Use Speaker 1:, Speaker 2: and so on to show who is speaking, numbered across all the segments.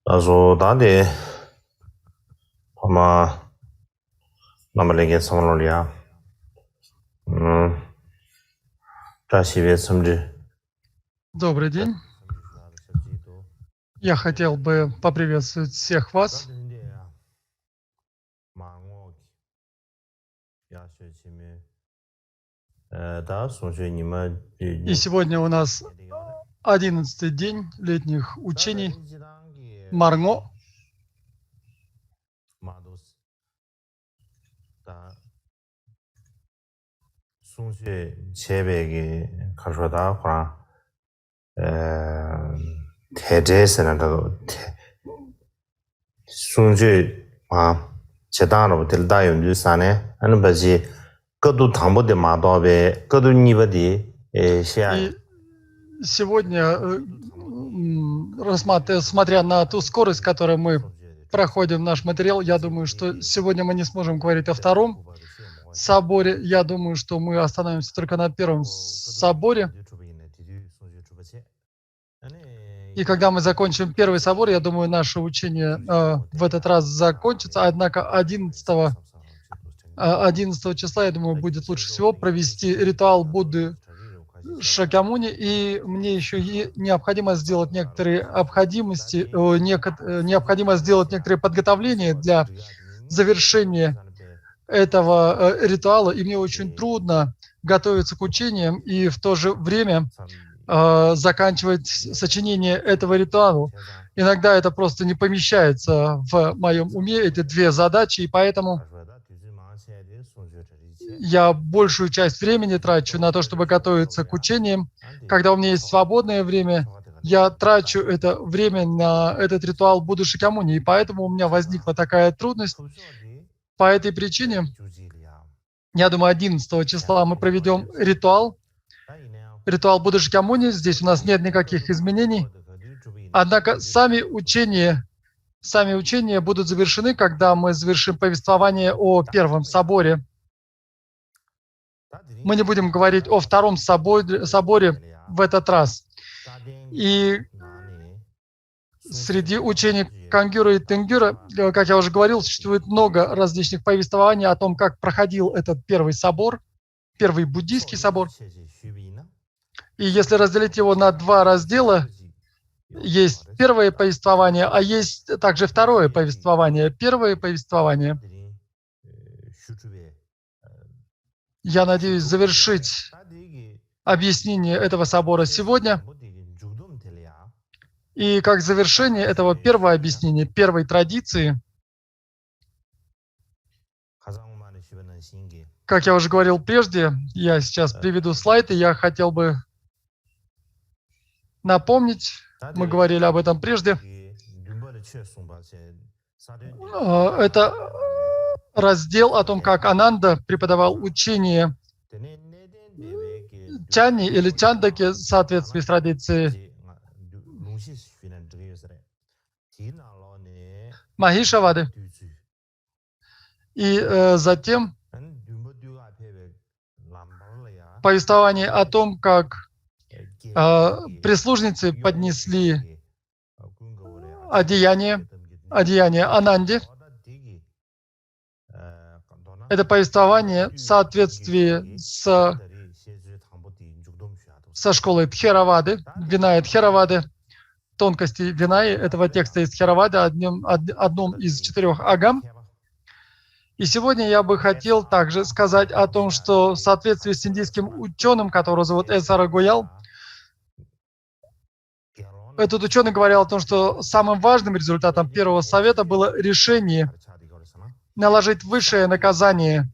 Speaker 1: Also dade pama namalenge samalolia. Красивее самджи.
Speaker 2: Добрый день. Я хотел бы поприветствовать всех вас. И сегодня у нас 11-й день летних учений Марнго. И сегодня, смотря на ту скорость, с которой мы проходим наш материал, я думаю, что сегодня мы не сможем говорить о втором соборе. Я думаю, что мы остановимся только на первом соборе. И когда мы закончим первый собор, я думаю, наше учение в этот раз закончится. Однако 11 числа, я думаю, будет лучше всего провести ритуал Будды Шакьямуни. И мне еще необходимо сделать некоторые подготовления для завершения этого ритуала. И мне очень трудно готовиться к учениям и в то же время заканчивать сочинение этого ритуала. Иногда это просто не помещается в моем уме, эти две задачи, и поэтому я большую часть времени трачу на то, чтобы готовиться к учениям. Когда у меня есть свободное время, я трачу это время на этот ритуал Будды Шакьямуни, и поэтому у меня возникла такая трудность. По этой причине, я думаю, 11 числа мы проведем ритуал Будды Шакьямуни. Здесь у нас нет никаких изменений. Однако сами учения будут завершены, когда мы завершим повествование о Первом соборе. Мы не будем говорить о Втором соборе в этот раз. И среди учений Кангюра и Тенгюра, как я уже говорил, существует много различных повествований о том, как проходил этот первый собор, первый буддийский собор. И если разделить его на два раздела, есть первое повествование, а есть также второе повествование. Первое повествование, я надеюсь, завершить объяснение этого собора сегодня. И как завершение этого первого объяснения, первой традиции, как я уже говорил прежде, я сейчас приведу слайд, и я хотел бы напомнить, мы говорили об этом прежде. Это раздел о том, как Ананда преподавал учение Чанни или Чандаки в соответствии с традицией Махишавады. И затем повествование о том, как прислужницы поднесли одеяние Ананде. Это повествование в соответствии со школой Тхеравады, Виная Тхеравады, тонкости Винаи, этого текста из Тхеравады, одном из 4 агам. И сегодня я бы хотел также сказать о том, что в соответствии с индийским ученым, которого зовут Эсара Гоял, этот ученый говорил о том, что самым важным результатом первого совета было решение наложить высшее наказание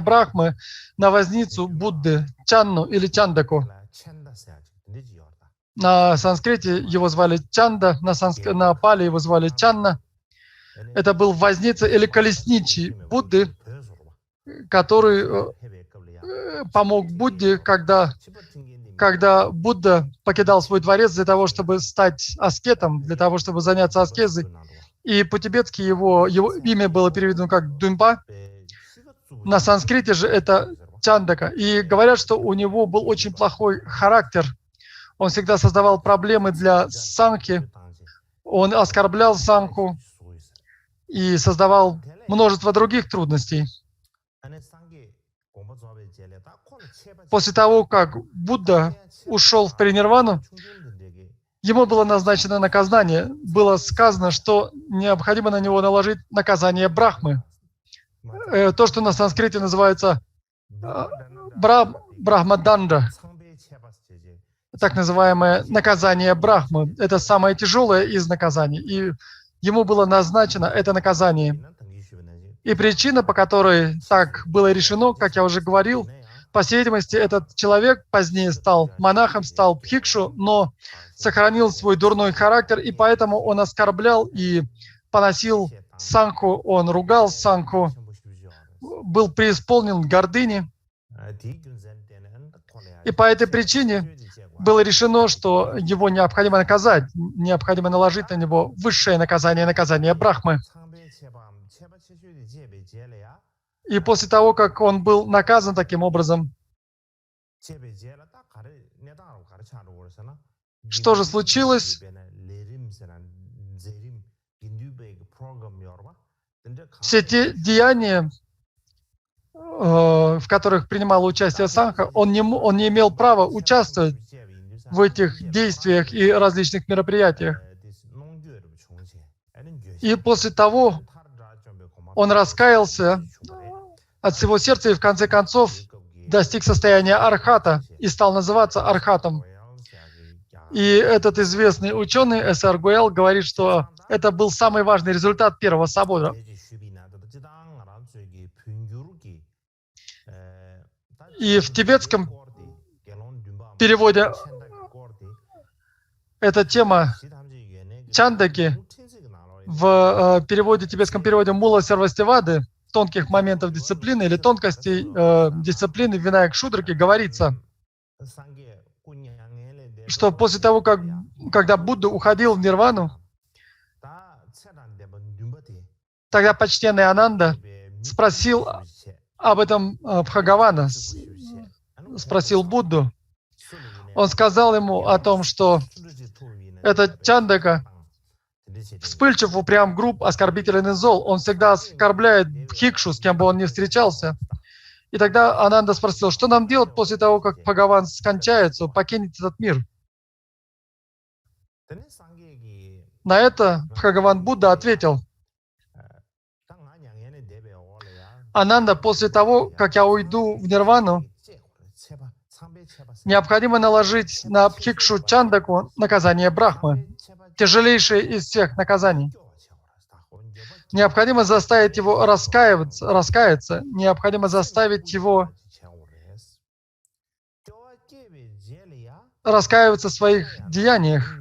Speaker 2: Брахмы на возницу Будды Чанну или Чандаку. На санскрите его звали Чанда, на пали его звали Чанна. Это был возница или колесничий Будды, который помог Будде, когда Будда покидал свой дворец для того, чтобы стать аскетом, для того, чтобы заняться аскезой. И по-тибетски его имя было переведено как Дунпа. На санскрите же это Чандака. И говорят, что у него был очень плохой характер. Он всегда создавал проблемы для Сангхи. Он оскорблял Сангху и создавал множество других трудностей. После того, как Будда ушел в паринирвану, ему было назначено наказание. Было сказано, что необходимо на него наложить наказание Брахмы. То, что на санскрите называется Брахмаданда, так называемое наказание Брахмы. Это самое тяжелое из наказаний. И ему было назначено это наказание. И причина, по которой так было решено, как я уже говорил, по всей видимости, этот человек позднее стал монахом, стал бхикшу, но сохранил свой дурной характер, и поэтому он оскорблял и поносил Сангху, он ругал Сангху, был преисполнен гордыни. И по этой причине было решено, что его необходимо наказать, необходимо наложить на него высшее наказание, наказание Брахмы. И после того, как он был наказан таким образом, что же случилось? Все те деяния, в которых принимало участие Сангха, он не имел права участвовать в этих действиях и различных мероприятиях. И после того он раскаялся от всего сердца и в конце концов достиг состояния архата и стал называться архатом. И этот известный ученый С.Р. Гуэл говорит, что это был самый важный результат первого собора. И в тибетском переводе эта тема Чандаки, в тибетском переводе Мула Сарвастивады, тонких моментов дисциплины или тонкостей дисциплины Винаяк Шудраки, говорится, что после того, когда Будда уходил в нирвану, тогда почтенный Ананда спросил об этом Бхагавана, спросил Будду. Он сказал ему о том, что этот Чандака вспыльчив, упрям, груб, оскорбителен и зол. Он всегда оскорбляет бхикшу, с кем бы он ни встречался. И тогда Ананда спросил, что нам делать после того, как Бхагаван скончается, покинет этот мир? На это Бхагаван Будда ответил: Ананда, после того, как я уйду в нирвану, необходимо наложить на бхикшу Чандаку наказание Брахмы, тяжелейшее из всех наказаний. Необходимо заставить его раскаяться, необходимо заставить его раскаиваться в своих деяниях.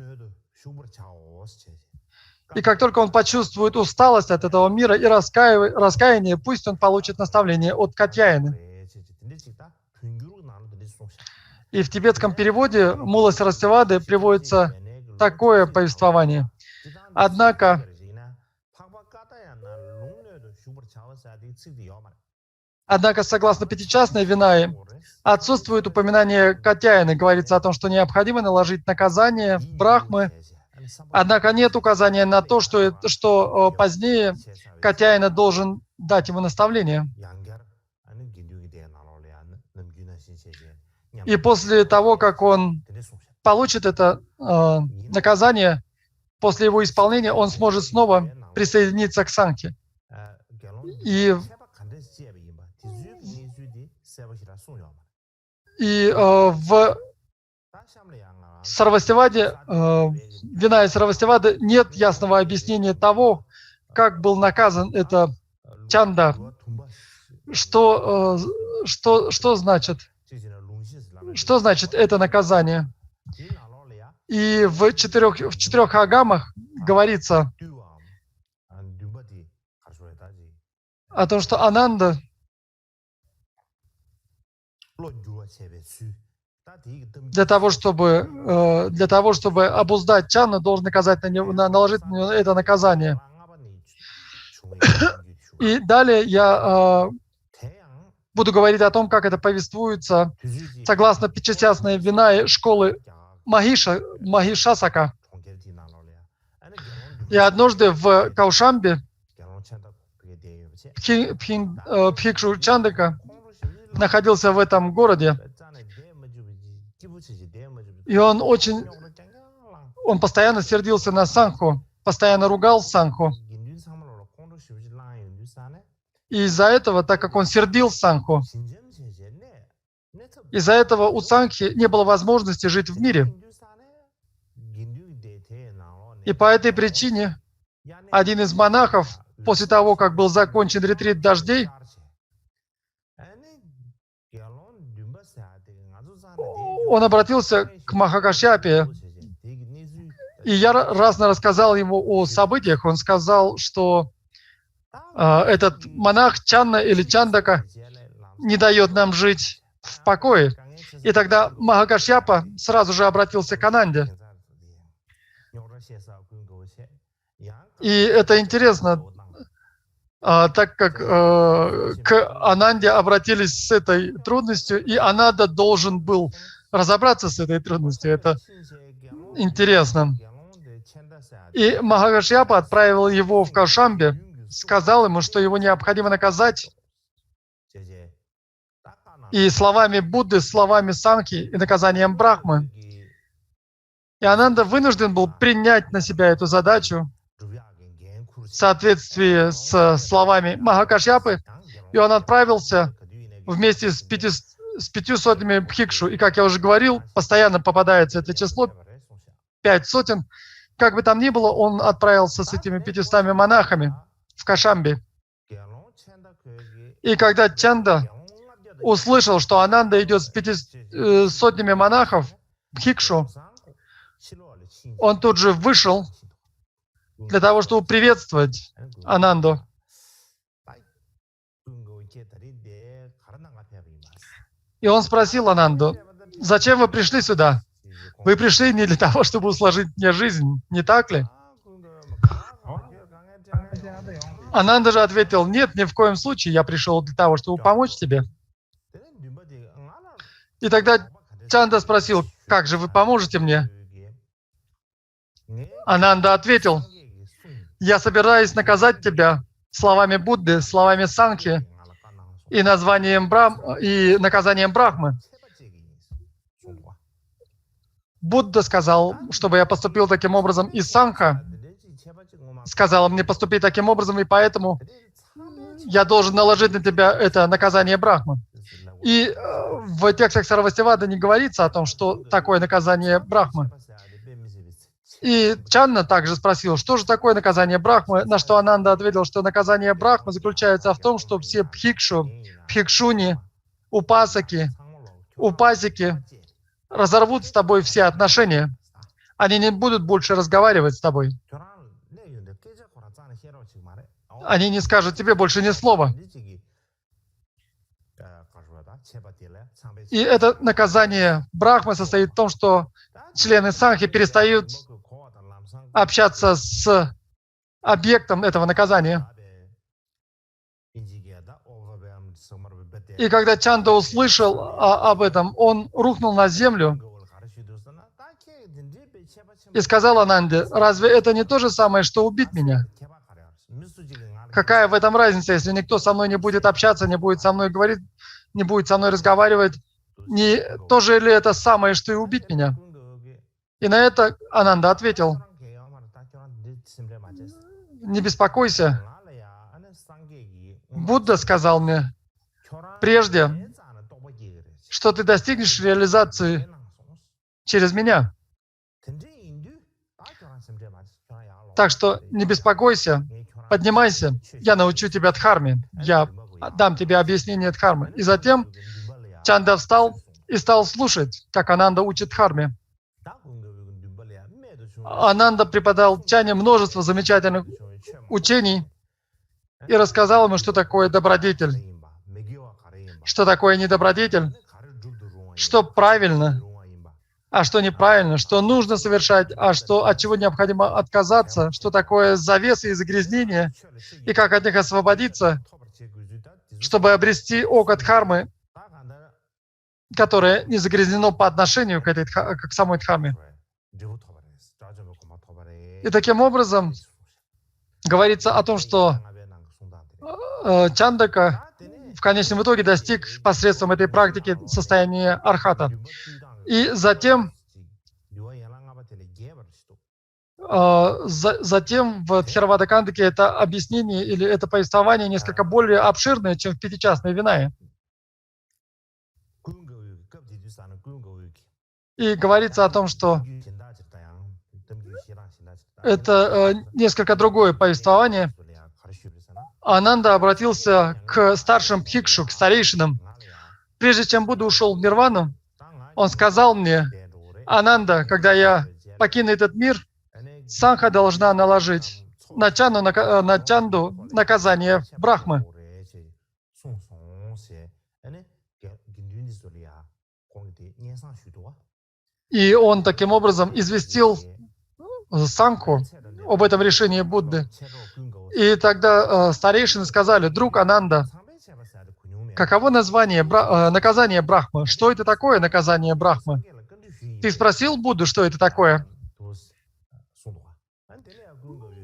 Speaker 2: И как только он почувствует усталость от этого мира и раскаяние, пусть он получит наставление от Катьяины. И в тибетском переводе Мула Сарвастивады приводится такое повествование. Однако, согласно пятичастной Винае, отсутствует упоминание Катьяины. Говорится о том, что необходимо наложить наказание Брахмы. Однако нет указания на то, что позднее Катьяина должен дать ему наставление. И после того, как он получит это наказание, после его исполнения он сможет снова присоединиться к Сангхе. И в Сарвастиваде, Винае Сарвастивады, нет ясного объяснения того, как был наказан это Чанда. Что значит это наказание? И в четырех агамах говорится о том, что Ананда для того, чтобы обуздать Чанну, должен наложить на него это наказание. И далее я буду говорить о том, как это повествуется согласно пятичастной Винае школы Махишасака. И однажды в Каушамбе Бхикшу Чандака находился в этом городе, и он постоянно сердился на Сангху, постоянно ругал Сангху. И из-за этого, так как он сердил Сангху, из-за этого у Сангхи не было возможности жить в мире. И по этой причине один из монахов, после того, как был закончен ретрит дождей, он обратился к Махакашьяпе и яростно рассказал ему о событиях. Он сказал, что этот монах Чанна или Чандака не дает нам жить в покое. И тогда Махакашьяпа сразу же обратился к Ананде. И это интересно, так как к Ананде обратились с этой трудностью, и Ананда должен был разобраться с этой трудностью. Это интересно. И Махакашьяпа отправил его в Каушамбе, сказал ему, что его необходимо наказать. И словами Будды, словами Сангхи и наказанием Брахмы. И Ананда вынужден был принять на себя эту задачу в соответствии с словами Махакашьяпы, и он отправился вместе с 500 бхикшу. И, как я уже говорил, постоянно попадается это число 500. Как бы там ни было, он отправился с этими 500 монахами в Кашамбе. И когда Чанда услышал, что Ананда идет с 500 монахов, бхикшу, он тут же вышел для того, чтобы приветствовать Ананду. И он спросил Ананду: «Зачем вы пришли сюда? Вы пришли не для того, чтобы усложнить мне жизнь, не так ли?» Ананда же ответил: «Нет, ни в коем случае, я пришел для того, чтобы помочь тебе». И тогда Чанда спросил: «Как же вы поможете мне?» Ананда ответил: «Я собираюсь наказать тебя словами Будды, словами Сангхи и наказанием Брахмы. Будда сказал, чтобы я поступил таким образом, и Сангха сказала мне поступить таким образом, и поэтому я должен наложить на тебя это наказание Брахмы». И в текстах Сарвастивада не говорится о том, что такое наказание Брахмы. И Чанна также спросил, что же такое наказание Брахмы, на что Ананда ответил, что наказание Брахмы заключается в том, что все бхикшу, бхикшуни, упасаки разорвут с тобой все отношения. Они не будут больше разговаривать с тобой. Они не скажут тебе больше ни слова. И это наказание Брахмы состоит в том, что члены Сангхи перестают общаться с объектом этого наказания. И когда Чанда услышал об этом, он рухнул на землю и сказал Ананде: «Разве это не то же самое, что убить меня? Какая в этом разница, если никто со мной не будет общаться, не будет со мной говорить, не будет со мной разговаривать? Не то же ли это самое, что и убить меня?» И на это Ананда ответил: «Не беспокойся. Будда сказал мне прежде, что ты достигнешь реализации через меня. Так что не беспокойся, поднимайся, я научу тебя дхарме, я дам тебе объяснение дхармы». И затем Чанда встал и стал слушать, как Ананда учит дхарме. Ананда преподал Чане множество замечательных учений и рассказал ему, что такое добродетель, что такое недобродетель, что правильно, а что неправильно, что нужно совершать, а что, от чего необходимо отказаться, что такое завесы и загрязнения, и как от них освободиться, чтобы обрести око дхармы которое не загрязнено по отношению к к самой Дхамме. И таким образом говорится о том, что Чандака в конечном итоге достиг посредством этой практики состояния архата. И затем в Тхеравада-кандаке это объяснение или это повествование несколько более обширное, чем в Пятичастной Винае. И говорится о том, что это несколько другое повествование. Ананда обратился к старшим бхикшу, к старейшинам. Прежде чем Будда ушел в нирвану, он сказал мне: Ананда, когда я покину этот мир, Сангха должна наложить на Чанду наказание Брахмы. И он таким образом известил Сангху об этом решении Будды. И тогда старейшины сказали: друг Ананда, каково наказание Брахмы? Что это такое наказание Брахмы? Ты спросил Будду, что это такое?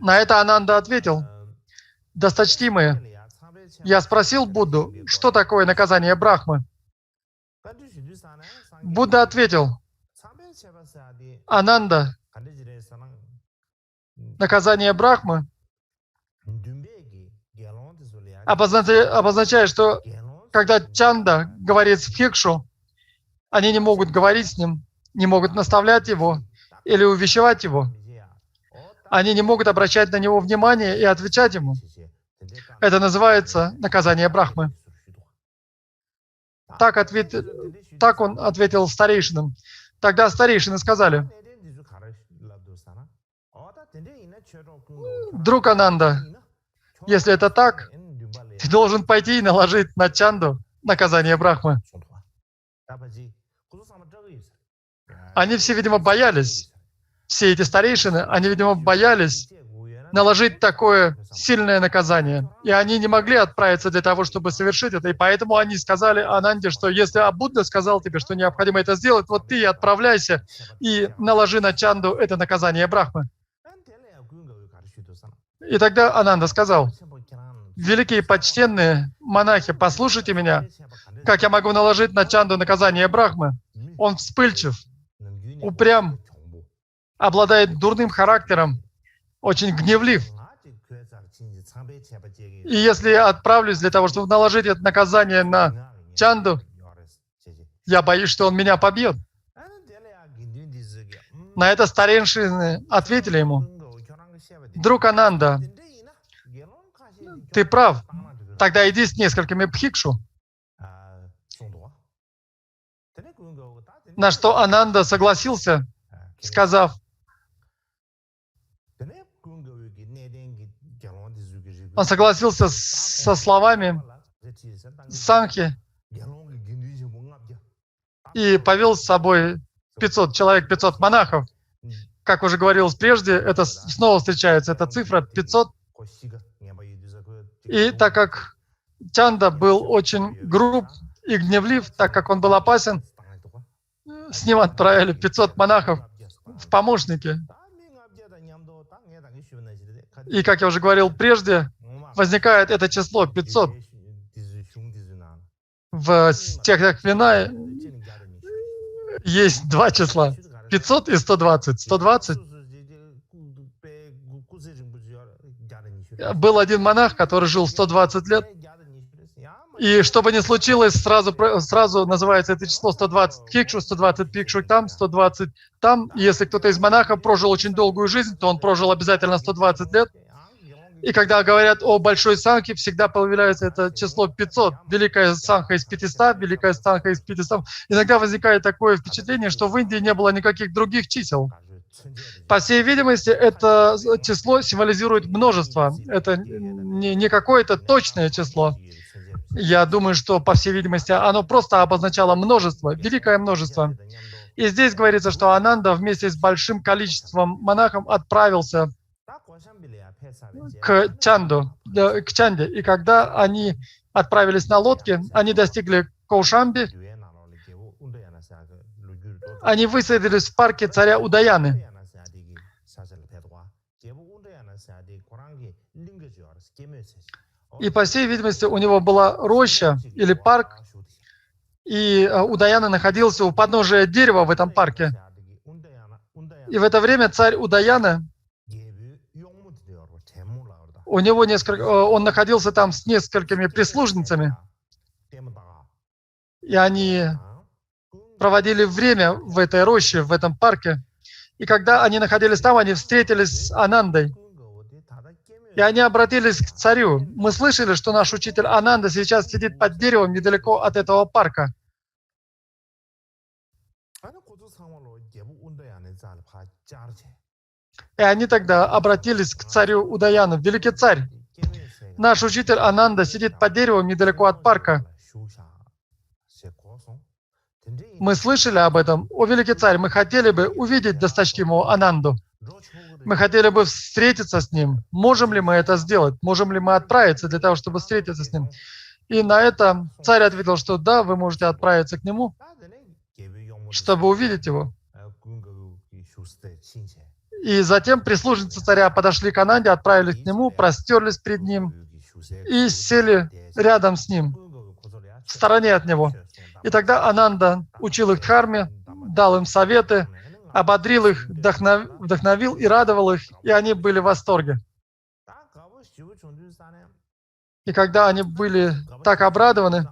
Speaker 2: На это Ананда ответил: досточтимые, я спросил Будду, что такое наказание Брахмы. Будда ответил: Ананда, наказание Брахмы обозначает, что когда Чанда говорит с Бхикшу, они не могут говорить с ним, не могут наставлять его или увещевать его. Они не могут обращать на него внимание и отвечать ему. Это называется наказание Брахмы. Так он ответил старейшинам. Тогда старейшины сказали: друг Ананда, если это так, ты должен пойти и наложить на Чанду наказание Брахмы. Они все, видимо, боялись. Все эти старейшины, они, видимо, боялись наложить такое сильное наказание. И они не могли отправиться для того, чтобы совершить это. И поэтому они сказали Ананде, что если Будда сказал тебе, что необходимо это сделать, вот ты отправляйся и наложи на Чанду это наказание Брахмы. И тогда Ананда сказал: великие почтенные монахи, послушайте меня, как я могу наложить на Чанду наказание Брахмы. Он вспыльчив, упрям, обладает дурным характером, очень гневлив. И если я отправлюсь для того, чтобы наложить это наказание на Чанду, я боюсь, что он меня побьет. На это старейшины ответили ему: друг Ананда, ты прав, тогда иди с несколькими бхикшу. На что Ананда согласился, сказав: он согласился со словами Сангхи и повел с собой 500 человек, 500 монахов. Как уже говорилось прежде, это снова встречается, эта цифра 500. И так как Чанда был очень груб и гневлив, так как он был опасен, с ним отправили 500 монахов в помощники. И, как я уже говорил прежде, возникает это число 500. В текстах Вина есть два числа: 500 и 120. 120. Был один монах, который жил 120 лет. И что бы ни случилось, сразу называется это число 120 бхикшу, 120 бхикшу там, 120 там. И если кто-то из монахов прожил очень долгую жизнь, то он прожил обязательно 120 лет. И когда говорят о большой сангхе, всегда появляется это число 500. Великая сангха из 500, великая сангха из 500. Иногда возникает такое впечатление, что в Индии не было никаких других чисел. По всей видимости, это число символизирует множество. Это не какое-то точное число. Я думаю, что, по всей видимости, оно просто обозначало множество, великое множество. И здесь говорится, что Ананда вместе с большим количеством монахов отправился к Чанде. И когда они отправились на лодке, они достигли Каушамби, Они высадились в парке царя Удаяны. И, по всей видимости, у него была роща или парк, и Удаяна находился у подножия дерева в этом парке. И в это время царь Удаяна, он находился там с несколькими прислужницами, и они проводили время в этой роще, в этом парке. И когда они находились там, они встретились с Анандой. И они обратились к царю. Мы слышали, что наш учитель Ананда сейчас сидит под деревом недалеко от этого парка. И они тогда обратились к царю Удаяну. Великий царь, наш учитель Ананда сидит под деревом недалеко от парка. Мы слышали об этом. О, великий царь, мы хотели бы увидеть досточтимого Ананду. Мы хотели бы встретиться с ним. Можем ли мы это сделать? Можем ли мы отправиться для того, чтобы встретиться с ним? И на это царь ответил, что да, вы можете отправиться к нему, чтобы увидеть его. И затем прислужницы царя подошли к Ананде, отправились к нему, простерлись перед ним и сели рядом с ним, в стороне от него. И тогда Ананда учил их дхарме, дал им советы, ободрил их, вдохновил и радовал их, и они были в восторге. И когда они были так обрадованы,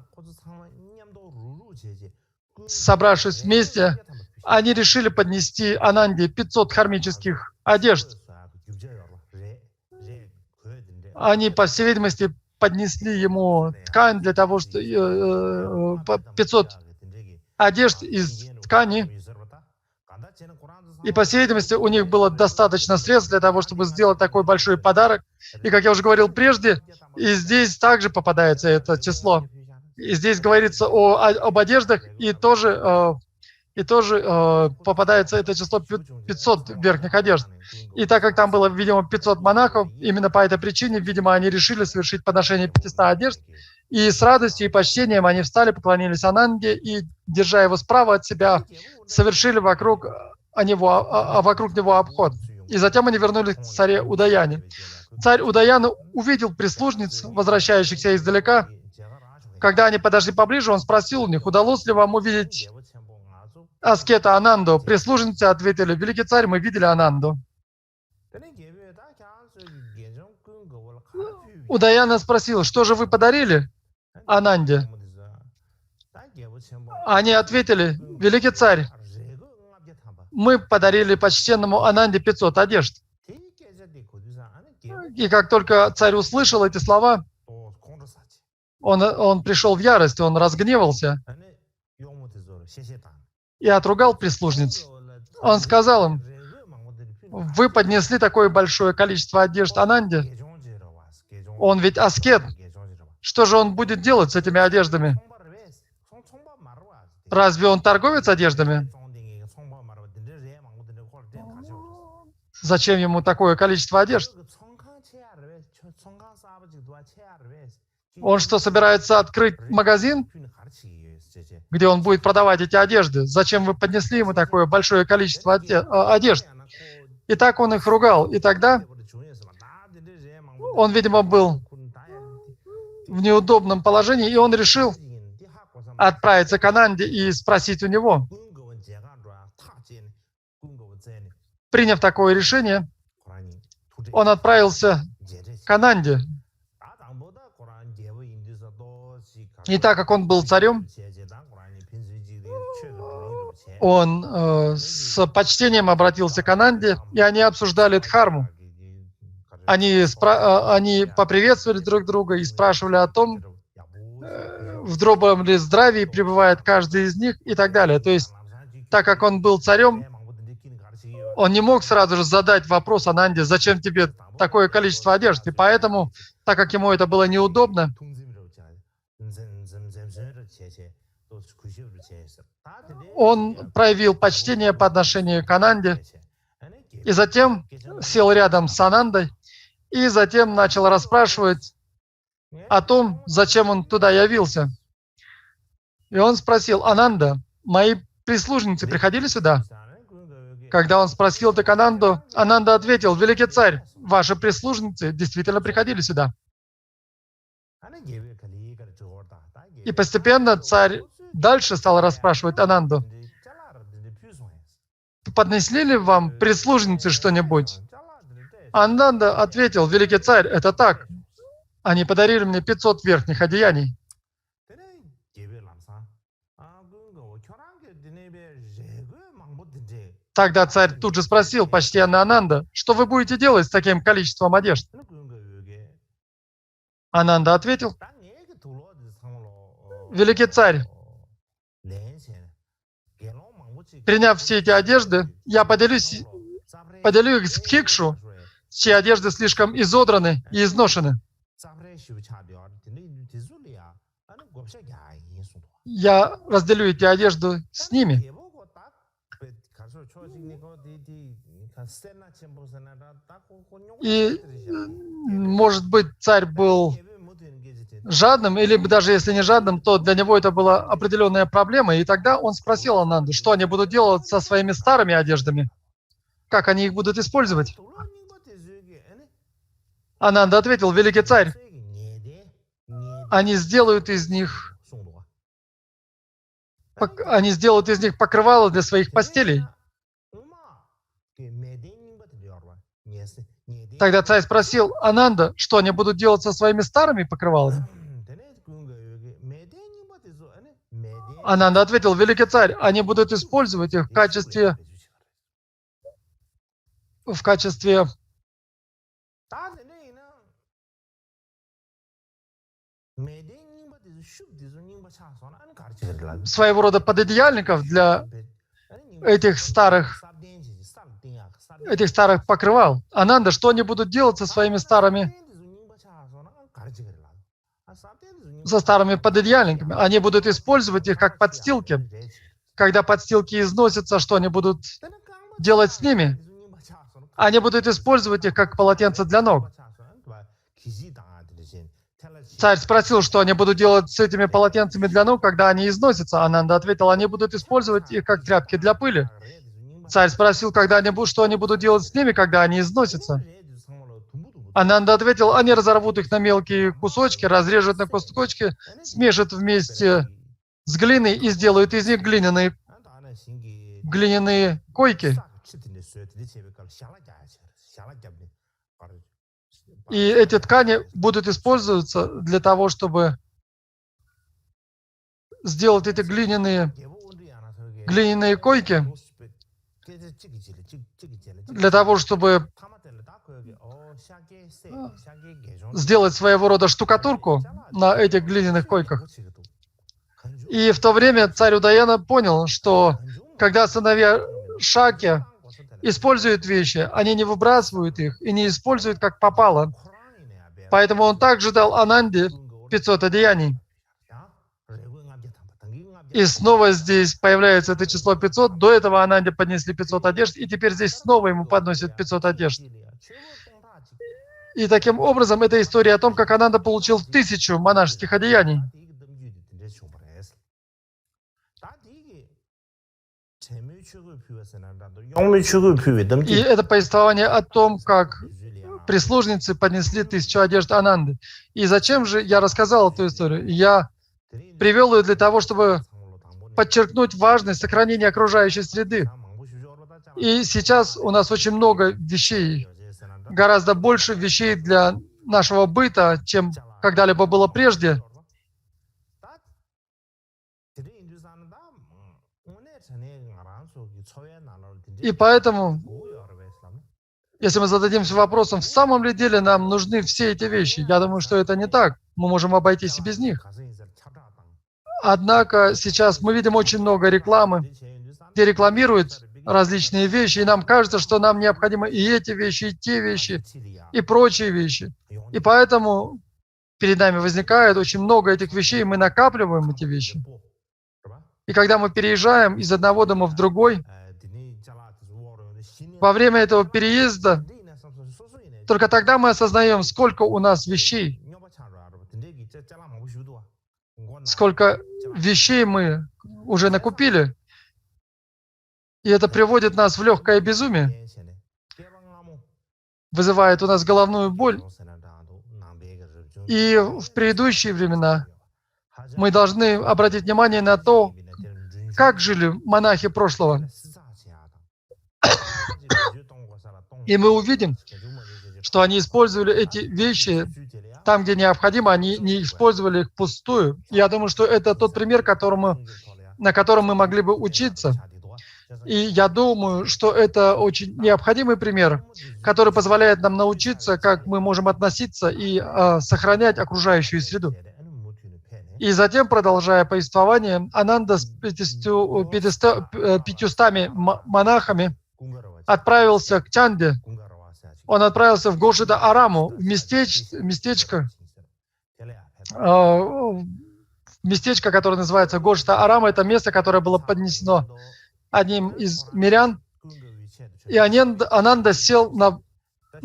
Speaker 2: собравшись вместе, они решили поднести Ананде 500 хармических одежд. Они, по всей видимости, поднесли ему ткань для того, что 500 одежд из ткани. И, по всей видимости, у них было достаточно средств для того, чтобы сделать такой большой подарок. И, как я уже говорил прежде, и здесь также попадается это число. И здесь говорится об одеждах, и тоже попадается это число 500 верхних одежд. И так как там было, видимо, 500 монахов, именно по этой причине, видимо, они решили совершить подношение 500 одежд. И с радостью и почтением они встали, поклонились Ананде и, держа его справа от себя, совершили вокруг него обход. И затем они вернулись к царе Удаяне. Царь Удаяна увидел прислужниц, возвращающихся издалека. Когда они подошли поближе, он спросил у них, удалось ли вам увидеть аскета Ананду. Прислужницы ответили, великий царь, мы видели Ананду. Удаяна спросил, что же вы подарили Ананде? Они ответили, великий царь, мы подарили почтенному Ананде 500 одежд. И как только царь услышал эти слова, он пришел в ярость, он разгневался и отругал прислужниц. Он сказал им, вы поднесли такое большое количество одежд Ананде. Он ведь аскет. Что же он будет делать с этими одеждами? Разве он торговец одеждами? Зачем ему такое количество одежд? Он что, собирается открыть магазин, где он будет продавать эти одежды? Зачем вы поднесли ему такое большое количество одежд? И так он их ругал. И тогда он, видимо, был в неудобном положении, и он решил отправиться к Ананде и спросить у него. Приняв такое решение, он отправился к Ананде. И так как он был царем, он с почтением обратился к Ананде, и они обсуждали дхарму. Они поприветствовали друг друга и спрашивали о том, в добром ли здравии пребывает каждый из них и так далее. То есть, так как он был царем, он не мог сразу же задать вопрос Ананде, зачем тебе такое количество одежд. И поэтому, так как ему это было неудобно, он проявил почтение по отношению к Ананде, и затем сел рядом с Анандой, и затем начал расспрашивать о том, зачем он туда явился. И он спросил, Ананда, мои прислужницы приходили сюда? Когда он спросил так Ананду, Ананда ответил: великий царь, ваши прислужницы действительно приходили сюда. И постепенно царь дальше стал расспрашивать Ананду: поднесли ли вам прислужницы что-нибудь? Ананда ответил: великий царь, это так. Они подарили мне 500 верхних одеяний. Тогда царь тут же спросил почтенный Ананда: что вы будете делать с таким количеством одежд? Ананда ответил: великий царь, приняв все эти одежды, я поделю их с Бхикшу, чьи одежды слишком изодраны и изношены. Я разделю эти одежды с ними. И, может быть, царь был жадным, или даже если не жадным, то для него это была определенная проблема. И тогда он спросил Ананду, что они будут делать со своими старыми одеждами, как они их будут использовать. Ананда ответил: великий царь, они сделают из них покрывало для своих постелей. Тогда царь спросил: Ананда, что они будут делать со своими старыми покрывалами? Ананда ответил: великий царь, они будут использовать их в качестве своего рода пододеяльников для этих старых покрывал. Ананда, что они будут делать со своими старыми пододеяльниками? Они будут использовать их как подстилки. Когда подстилки износятся, что они будут делать с ними? Они будут использовать их как полотенца для ног. Царь спросил, что они будут делать с этими полотенцами для ног, когда они износятся. Ананда ответил: они будут использовать их как тряпки для пыли. Царь спросил, что они будут делать с ними, когда они износятся. Ананда ответил: они разорвут их на мелкие кусочки, разрежут на кусочки, смешат вместе с глиной и сделают из них глиняные койки. И эти ткани будут использоваться для того, чтобы сделать эти глиняные койки, для того, чтобы сделать своего рода штукатурку на этих глиняных койках. И в то время царь Удаяна понял, что когда сыновья Шаки используют вещи, они не выбрасывают их и не используют как попало. Поэтому он также дал Ананде 500 одеяний. И снова здесь появляется это число 500. До этого Ананде поднесли 500 одежд, и теперь здесь снова ему подносят 500 одежд. И таким образом, это история о том, как Ананда получил 1000 монашеских одеяний. И это повествование о том, как прислужницы поднесли 1000 одежд Ананды. И зачем же я рассказал эту историю? Я привел ее для того, чтобы подчеркнуть важность сохранения окружающей среды. И сейчас у нас очень много вещей, гораздо больше вещей для нашего быта, чем когда-либо было прежде. И поэтому, если мы зададимся вопросом, в самом ли деле нам нужны все эти вещи, я думаю, что это не так. Мы можем обойтись и без них. Однако сейчас мы видим очень много рекламы, где рекламируют различные вещи, и нам кажется, что нам необходимы и эти вещи, и те вещи, и прочие вещи. И поэтому перед нами возникает очень много этих вещей, и мы накапливаем эти вещи. И когда мы переезжаем из одного дома в другой, во время этого переезда, только тогда мы осознаем, сколько у нас вещей, сколько вещей уже накупили. И это приводит нас в легкое безумие, вызывает у нас головную боль. И в предыдущие времена мы должны обратить внимание на то, как жили монахи прошлого. И мы увидим, что они использовали эти вещи там, где необходимо, они не использовали их впустую. Я думаю, что это тот пример, на котором мы могли бы учиться. И я думаю, что это очень необходимый пример, который позволяет нам научиться, как мы можем относиться и сохранять окружающую среду. И затем, продолжая повествование, Ананда с 500 монахами отправился к Чанде. Он отправился в Гошита Араму, в местечко, которое называется Гошита Арама. Это место, которое было поднесено одним из мирян. И Ананда сел на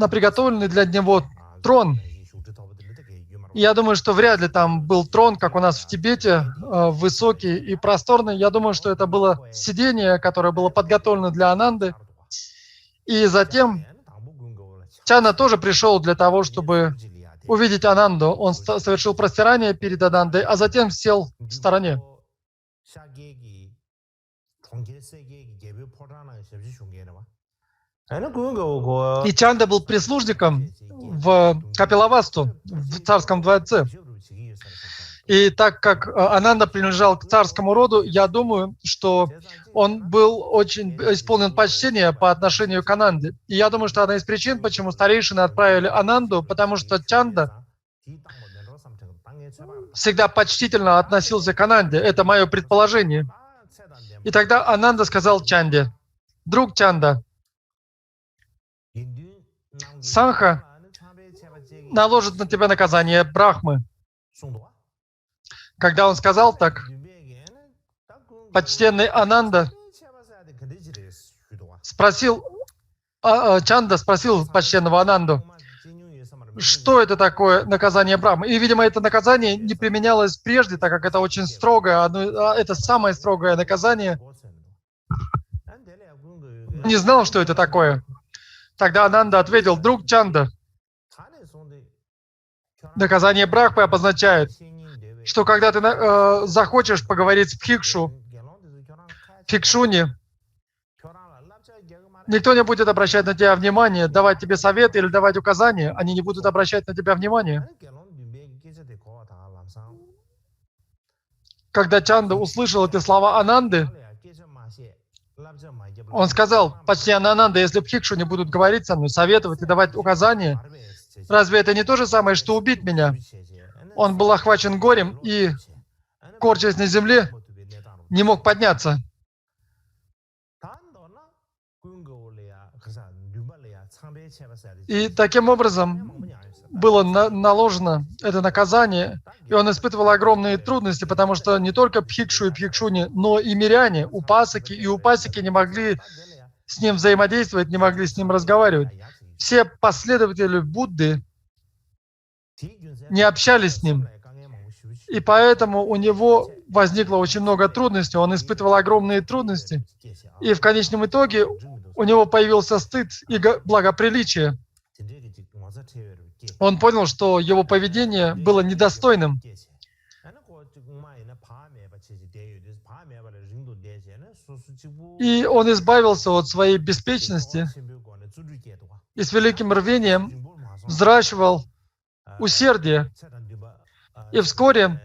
Speaker 2: приготовленный для него трон. И я думаю, что вряд ли там был трон, как у нас в Тибете, высокий и просторный. Я думаю, что это было сидение, которое было подготовлено для Ананды. И затем Чанда тоже пришел для того, чтобы увидеть Ананду. Он совершил простирание перед Анандой, а затем сел в стороне. И Чанда был прислужником в Капилавасту, в царском дворце. И так как Ананда принадлежал к царскому роду, я думаю, что он был очень исполнен почтения по отношению к Ананде. И я думаю, что одна из причин, почему старейшины отправили Ананду, потому что Чанда всегда почтительно относился к Ананде. Это мое предположение. И тогда Ананда сказал Чанде: «Друг Чанда, Санха наложит на тебя наказание Брахмы». Когда он сказал так, почтенный Ананда Чанда спросил почтенного Ананду, что это такое наказание Брахмы. И, видимо, это наказание не применялось прежде, так как это очень строгое, это самое строгое наказание. Не знал, что это такое. Тогда Ананда ответил: «Друг Чанда, наказание Брахмы обозначает, что когда ты захочешь поговорить с Бхикшуни, никто не будет обращать на тебя внимание, давать тебе советы или давать указания, они не будут обращать на тебя внимание». Когда Чанда услышал эти слова Ананды, он сказал: «Почтенный Ананда, если Бхикшуни будут говорить со мной, советовать и давать указания, разве это не то же самое, что убить меня?» Он был охвачен горем и, корчась на земле, не мог подняться. И таким образом было наложено это наказание, и он испытывал огромные трудности, потому что не только Бхикшу и Бхикшуни, но и миряне, упасаки и упасики не могли с ним взаимодействовать, не могли с ним разговаривать. Все последователи Будды не общались с ним. И поэтому у него возникло очень много трудностей, он испытывал огромные трудности. И в конечном итоге у него появился стыд и благоприличие. Он понял, что его поведение было недостойным. И он избавился от своей беспечности и с великим рвением взращивал усердие. И вскоре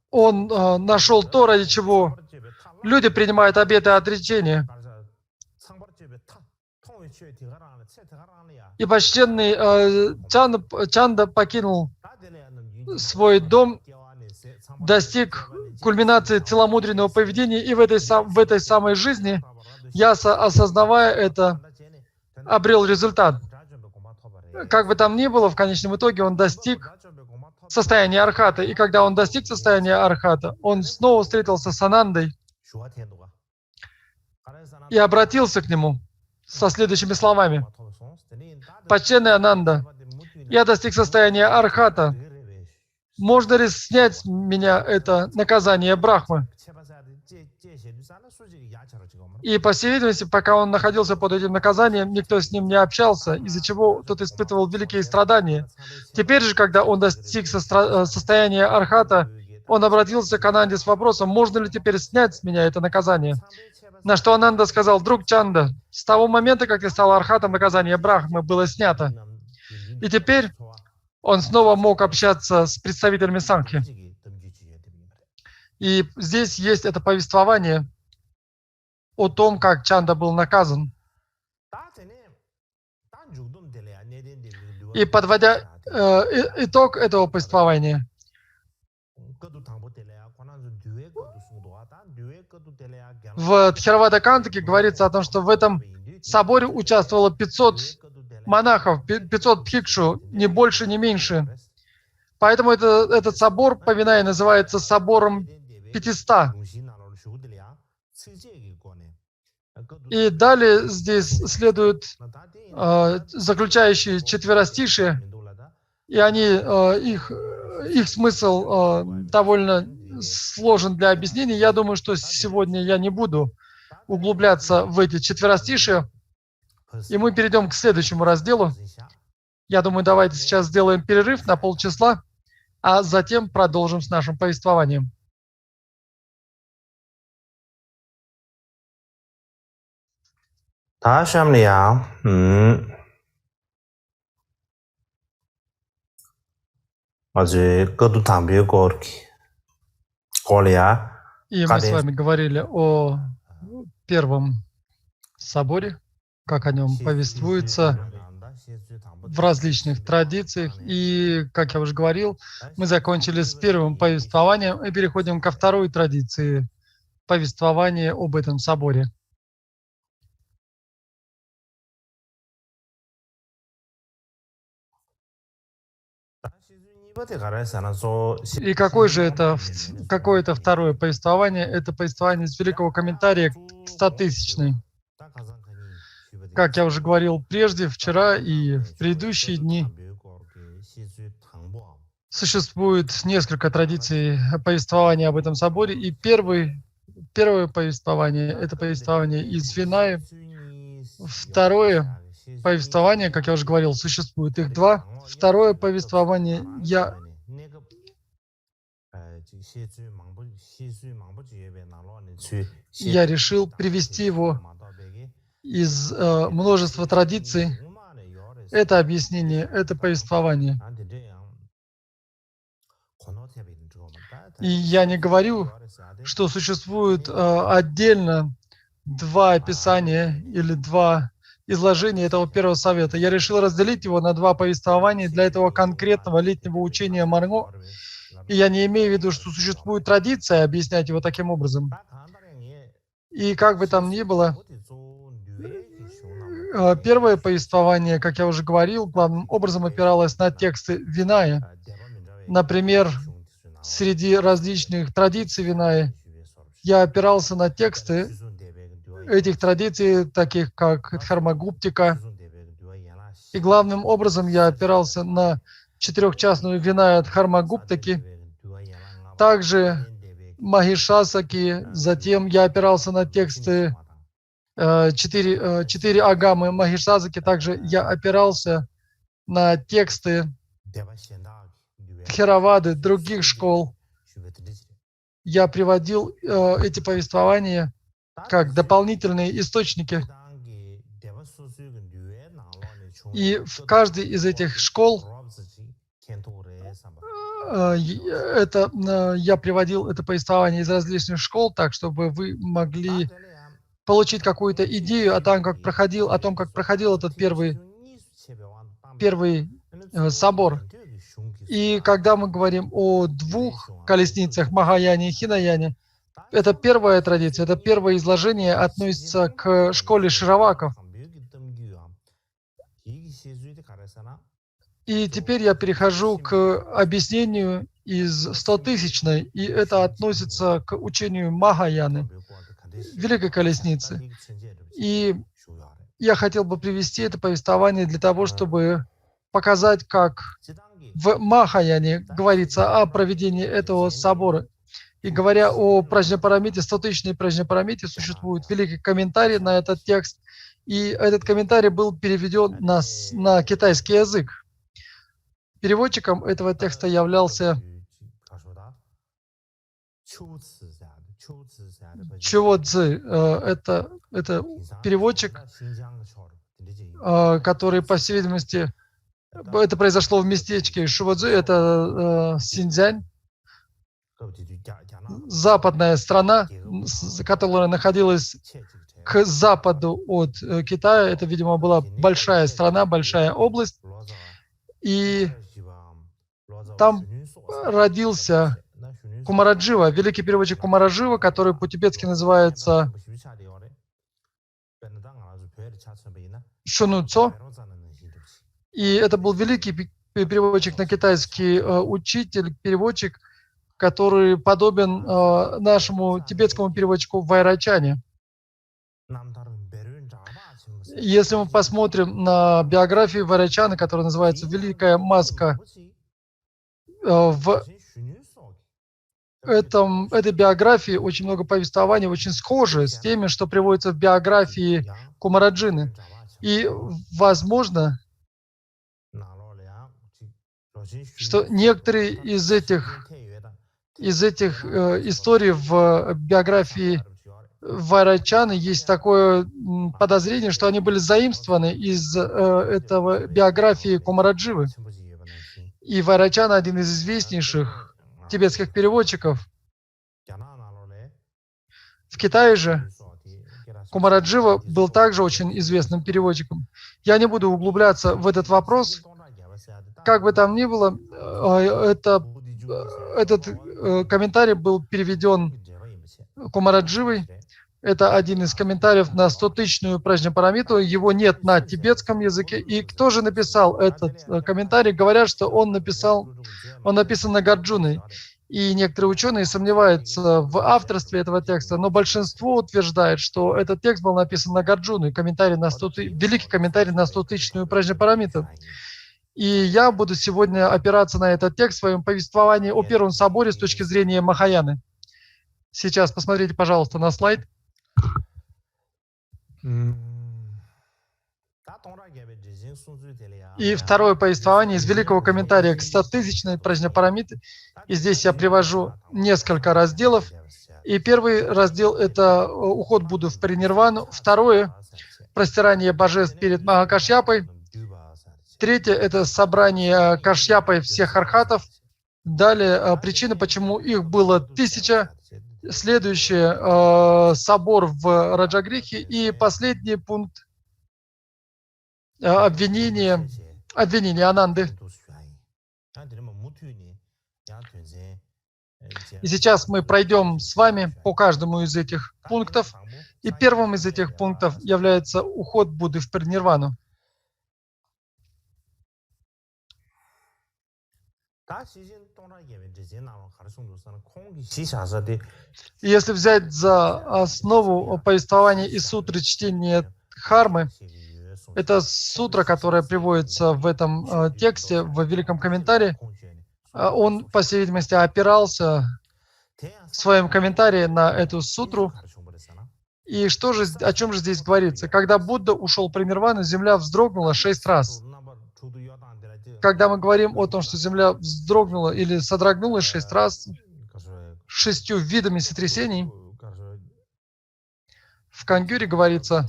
Speaker 2: он нашел то, ради чего люди принимают обеты отречения. И почтенный Чанда покинул свой дом, достиг кульминации целомудренного поведения, и в этой самой жизни, ясно осознавая это, обрел результат. Как бы там ни было, в конечном итоге он достиг состояния архата. И когда он достиг состояния архата, он снова встретился с Анандой и обратился к нему со следующими словами: «Почтенный Ананда, я достиг состояния архата, можно ли снять с меня это наказание Брахмы? И, по всей видимости, пока он находился под этим наказанием, никто с ним не общался, из-за чего тот испытывал великие страдания. Теперь же, когда он достиг состояния архата, он обратился к Ананде с вопросом, можно ли теперь снять с меня это наказание? На что Ананда сказал, друг Чанда, с того момента, как ты стал архатом, наказание Брахмы было снято. И теперь он снова мог общаться с представителями Сангхи. И здесь есть это повествование о том, как Чанда был наказан. И подводя итог этого повествования, в Тхеравада Кантаке говорится о том, что в этом соборе участвовало 500 монахов, 500 бхикшу, ни больше, ни меньше. Поэтому этот собор по Винае называется собором 500. И далее здесь следует заключающие четверостишие, и их смысл довольно сложен для объяснения. Я думаю, что сегодня я не буду углубляться в эти четверостишия, и мы перейдем к следующему разделу. Я думаю, давайте сейчас сделаем перерыв на полчаса, а затем продолжим с нашим повествованием. И мы с вами говорили о первом соборе, как о нем повествуется в различных традициях. И, как я уже говорил, мы закончили с первым повествованием и переходим ко второй традиции повествования об этом соборе. И какое это второе повествование? Это повествование из великого комментария к 100-тысячной. Как я уже говорил прежде, вчера и в предыдущие дни, существует несколько традиций повествования об этом соборе. И первое повествование — это повествование из Винаи. Второе повествование, как я уже говорил, существует их два. Второе повествование я решил привести его из множества традиций. Это объяснение, это повествование. И я не говорю, что существует отдельно два описания или два изложения этого первого совета. Я решил разделить его на два повествования для этого конкретного летнего учения Марго. И я не имею в виду, что существует традиция объяснять его таким образом. И как бы там ни было, первое повествование, как я уже говорил, главным образом опиралось на тексты Винаи. Например, среди различных традиций Винаи я опирался на тексты этих традиций, таких как Дхармагуптика. И главным образом я опирался на четырехчастную Винаю Дхармагуптаки, также Махишасаки, затем я опирался на тексты четыре агамы Махишасаки, также я опирался на тексты Тхеравады других школ. Я приводил эти повествования как дополнительные источники. И в каждой из этих школ я приводил это повествование из различных школ, так чтобы вы могли получить какую-то идею о том, как проходил этот первый собор. И когда мы говорим о двух колесницах, Махаяне и Хинаяне, это первая традиция, это первое изложение относится к школе Шираваков. И теперь я перехожу к объяснению из 100-тысячной, и это относится к учению Махаяны, Великой Колесницы. И я хотел бы привести это повествование для того, чтобы показать, как В Махаяне говорится о проведении этого собора. И говоря о Праджнапарамите, 100-тысячной Праджнапарамите, существует великий комментарий на этот текст. И этот комментарий был переведен на китайский язык. Переводчиком этого текста являлся Чжоу Цзы. Это переводчик, который, по всей видимости, это произошло в местечке Шувадзу, это Синьцзянь, западная страна, которая находилась к западу от Китая. Это, видимо, была большая страна, большая область. И там родился Кумараджива, великий переводчик Кумараджива, который по-тибетски называется Шунуцо. И это был великий переводчик на китайский, учитель, переводчик, который подобен нашему тибетскому переводчику Вайрачане. Если мы посмотрим на биографию Вайрачана, которая называется «Великая маска», в этой биографии очень много повествований, очень схожи с теми, что приводится в биографии Кумараджины. И, возможно, что некоторые из этих историй в биографии Вайрачаны есть такое подозрение, что они были заимствованы из этого биографии Кумарадживы. И Вайрачана один из известнейших тибетских переводчиков. В Китае же Кумараджива был также очень известным переводчиком. Я не буду углубляться в этот вопрос. Как бы там ни было, этот комментарий был переведен Кумарадживой. Это один из комментариев на 100-тысячную Праджнапарамиту. Его нет на тибетском языке. И кто же написал этот комментарий? Говорят, что он написан Нагарджуной. И некоторые ученые сомневаются в авторстве этого текста, но большинство утверждает, что этот текст был написан Нагарджуной, великий комментарий на 100-тысячную Праджнапарамиту. И я буду сегодня опираться на этот текст в своем повествовании о Первом соборе с точки зрения Махаяны. Сейчас посмотрите, пожалуйста, на слайд. И второе повествование из великого комментария к 100-тысячной Праджнапарамите. И здесь я привожу несколько разделов. И первый раздел — это уход Будды в паринирвану. Второе — простирание божеств перед Махакашьяпой. Третье — это собрание Кашьяпой всех архатов. Далее причина, почему их было 1000. Следующее — собор в Раджагрихе. И последний пункт — обвинение Ананды. И сейчас мы пройдем с вами по каждому из этих пунктов. И первым из этих пунктов является уход Будды в паринирвану. Если взять за основу повествования из сутры чтения Дхармы, это сутра, которая приводится в этом тексте, в великом комментарии, он, по всей видимости, опирался в своем комментарии на эту сутру. И о чем же здесь говорится? Когда Будда ушел в паринирвану, земля вздрогнула 6 раз. Когда мы говорим о том, что земля вздрогнула или содрогнулась 6 раз, 6 видами сотрясений, в Кангюре говорится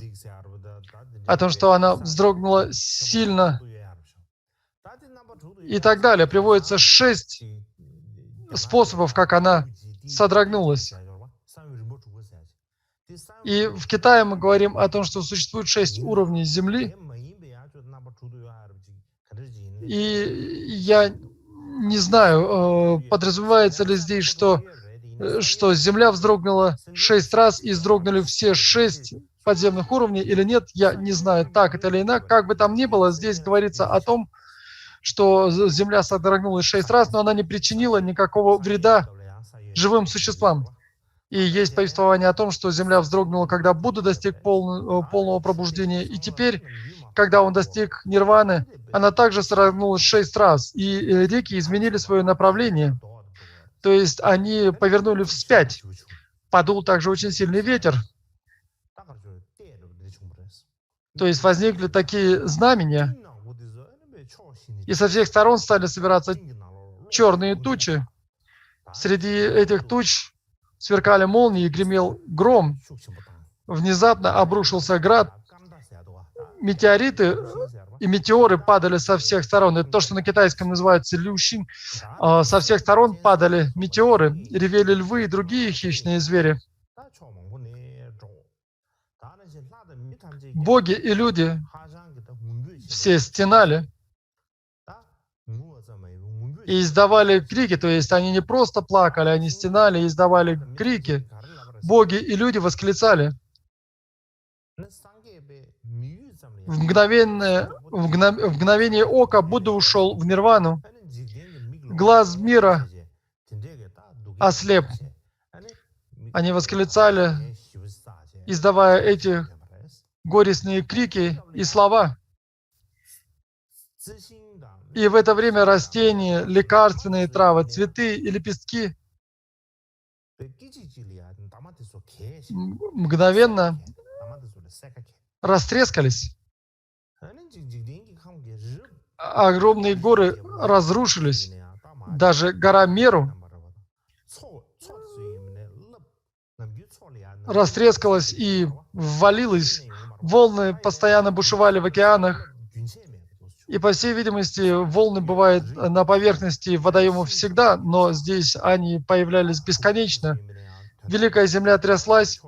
Speaker 2: о том, что она вздрогнула сильно и так далее. Приводится 6 способов, как она содрогнулась. И в Китае мы говорим о том, что существует 6 уровней Земли. И я не знаю, подразумевается ли здесь, что Земля вздрогнула 6 раз и вздрогнули все 6 подземных уровней или нет, я не знаю, так это или иначе. Как бы там ни было, здесь говорится о том, что Земля содрогнулась 6 раз, но она не причинила никакого вреда живым существам. И есть повествование о том, что земля вздрогнула, когда Будда достиг полного пробуждения. И теперь, когда он достиг нирваны, она также согнулась 6 раз. И реки изменили свое направление. То есть они повернули вспять. Подул также очень сильный ветер. То есть возникли такие знамения. И со всех сторон стали собираться черные тучи. Среди этих туч сверкали молнии и гремел гром. Внезапно обрушился град. Метеориты и метеоры падали со всех сторон. Это то, что на китайском называется люшин. Со всех сторон падали метеоры, ревели львы и другие хищные звери. Боги и люди все стенали и издавали крики, то есть они не просто плакали, они стенали и издавали крики. Боги и люди восклицали. В мгновение ока Будда ушел в нирвану. Глаз мира ослеп. Они восклицали, издавая эти горестные крики и слова. И в это время растения, лекарственные травы, цветы и лепестки мгновенно растрескались. Огромные горы разрушились. Даже гора Меру растрескалась и ввалилась. Волны постоянно бушевали в океанах. И, по всей видимости, волны бывают на поверхности водоемов всегда, но здесь они появлялись бесконечно. Великая земля тряслась,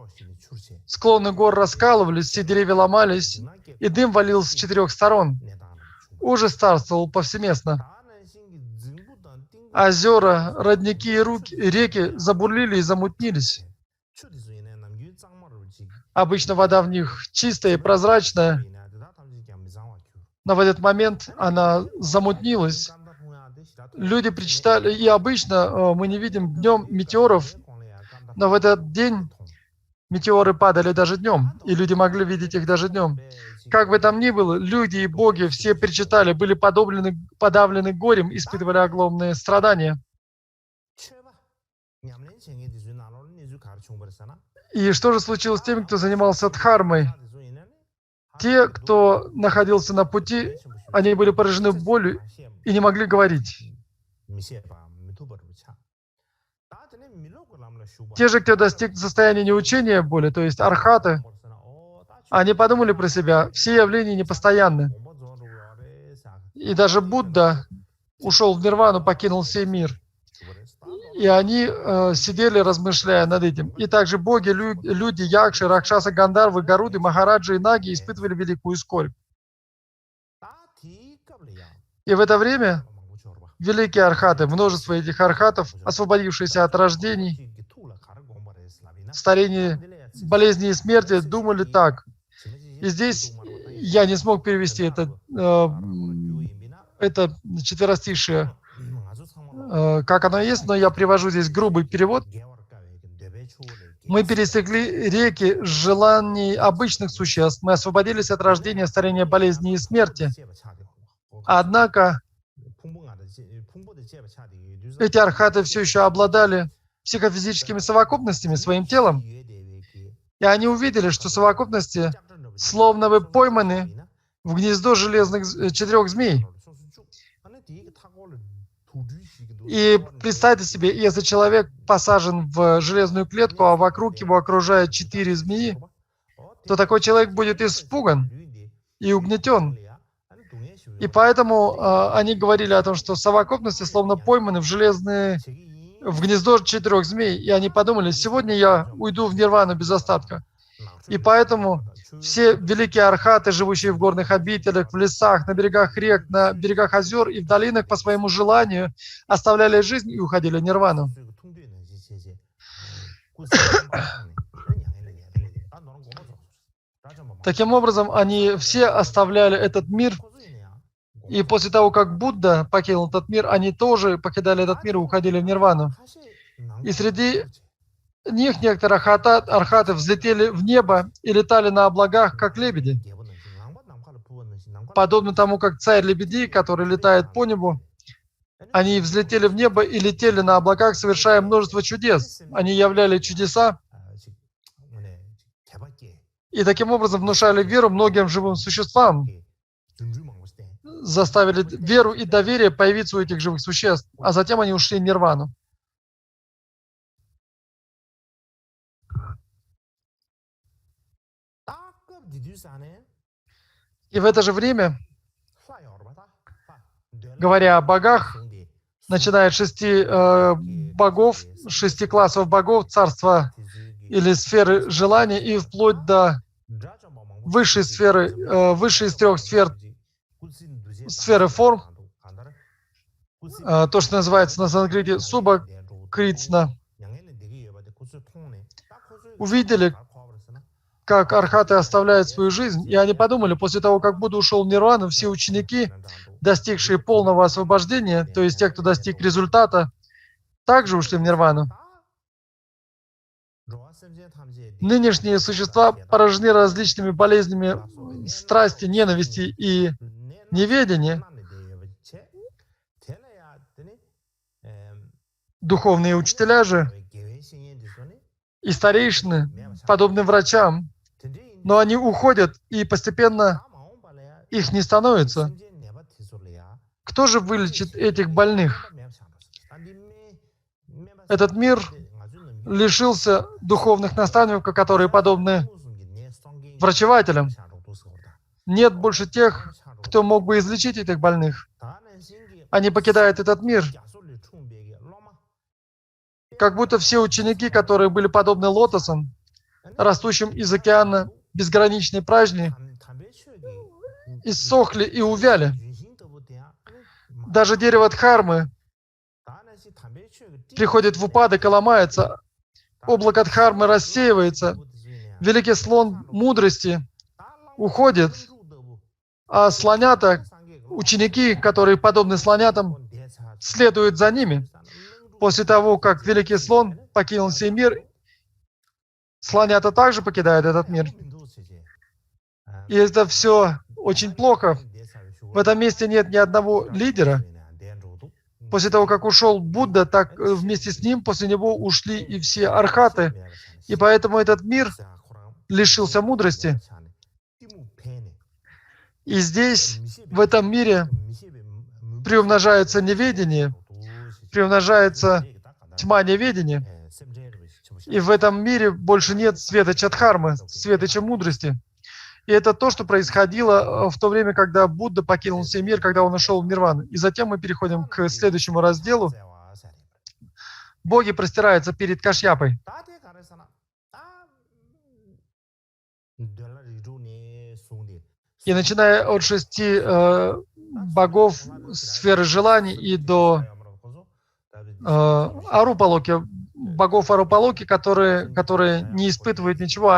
Speaker 2: склоны гор раскалывались, все деревья ломались, и дым валил с 4 сторон. Ужас царствовал повсеместно. Озера, родники и реки забурлили и замутнились. Обычно вода в них чистая и прозрачная, но в этот момент она замутнилась. Люди причитали, и обычно мы не видим днем метеоров, но в этот день метеоры падали даже днем, и люди могли видеть их даже днем. Как бы там ни было, люди и боги все причитали, были подавлены горем, испытывали огромные страдания. И что же случилось с теми, кто занимался дхармой? Те, кто находился на пути, они были поражены болью и не могли говорить. Те же, кто достиг состояния неучения боли, то есть архаты, они подумали про себя, все явления непостоянны. И даже Будда ушел в нирвану, покинул сей мир. И они сидели, размышляя над этим. И также боги, люди, якши, ракшасы, гандарвы, гаруды, махараджи и наги испытывали великую скорбь. И в это время великие архаты, множество этих архатов, освободившиеся от рождений, старения, болезни и смерти, думали так. И здесь я не смог перевести это четверостишие, как оно есть, но я привожу здесь грубый перевод. Мы пересекли реки желаний обычных существ, мы освободились от рождения, старения, болезни и смерти. Однако эти архаты все еще обладали психофизическими совокупностями, своим телом. И они увидели, что совокупности словно бы пойманы в гнездо железных 4 змей. И представьте себе, если человек посажен в железную клетку, а вокруг его окружают 4 змеи, то такой человек будет испуган и угнетен. И поэтому они говорили о том, что совокупности словно пойманы в гнездо 4 змей. И они подумали, сегодня я уйду в нирвану без остатка. И поэтому все великие архаты, живущие в горных обителях, в лесах, на берегах рек, на берегах озер и в долинах по своему желанию, оставляли жизнь и уходили в нирвану. Таким образом, они все оставляли этот мир, и после того, как Будда покинул этот мир, они тоже покидали этот мир и уходили в нирвану. И среди них некоторые архаты взлетели в небо и летали на облаках, как лебеди. Подобно тому, как царь лебедей, который летает по небу, они взлетели в небо и летели на облаках, совершая множество чудес. Они являли чудеса и таким образом внушали веру многим живым существам, заставили веру и доверие появиться у этих живых существ, а затем они ушли в нирвану. И в это же время, говоря о богах, начиная от 6 богов, 6 классов богов, царства или сферы желания, и вплоть до высшей сферы, высшей из 3 сфер, сферы форм, то, что называется на санскрите суба критсна, увидели, как архаты оставляют свою жизнь, и они подумали, после того, как Будда ушел в нирвану, все ученики, достигшие полного освобождения, то есть те, кто достиг результата, также ушли в нирвану. Нынешние существа поражены различными болезнями страсти, ненависти и неведения. Духовные учителя же и старейшины, подобны врачам, но они уходят, и постепенно их не становится. Кто же вылечит этих больных? Этот мир лишился духовных наставников, которые подобны врачевателям. Нет больше тех, кто мог бы излечить этих больных. Они покидают этот мир. Как будто все ученики, которые были подобны лотосам, растущим из океана безграничной пражни, иссохли и увяли. Даже дерево Дхармы приходит в упадок и ломается. Облако Дхармы рассеивается. Великий слон мудрости уходит, а слонята, ученики, которые подобны слонятам, следуют за ними. После того, как великий слон покинул сей мир, слонята также покидают этот мир. И это все очень плохо. В этом месте нет ни одного лидера. После того, как ушел Будда, так вместе с ним, после него ушли и все архаты. И поэтому этот мир лишился мудрости. И здесь, в этом мире, приумножается неведение, приумножается тьма неведения. И в этом мире больше нет светоча Дхармы, светоча мудрости. И это то, что происходило в то время, когда Будда покинул сей мир, когда он ушел в нирвану. И затем мы переходим к следующему разделу. Боги простираются перед Кашьяпой. И начиная от 6 богов сферы желаний и до Арупалоки, богов Арупалоки, которые не испытывают ничего,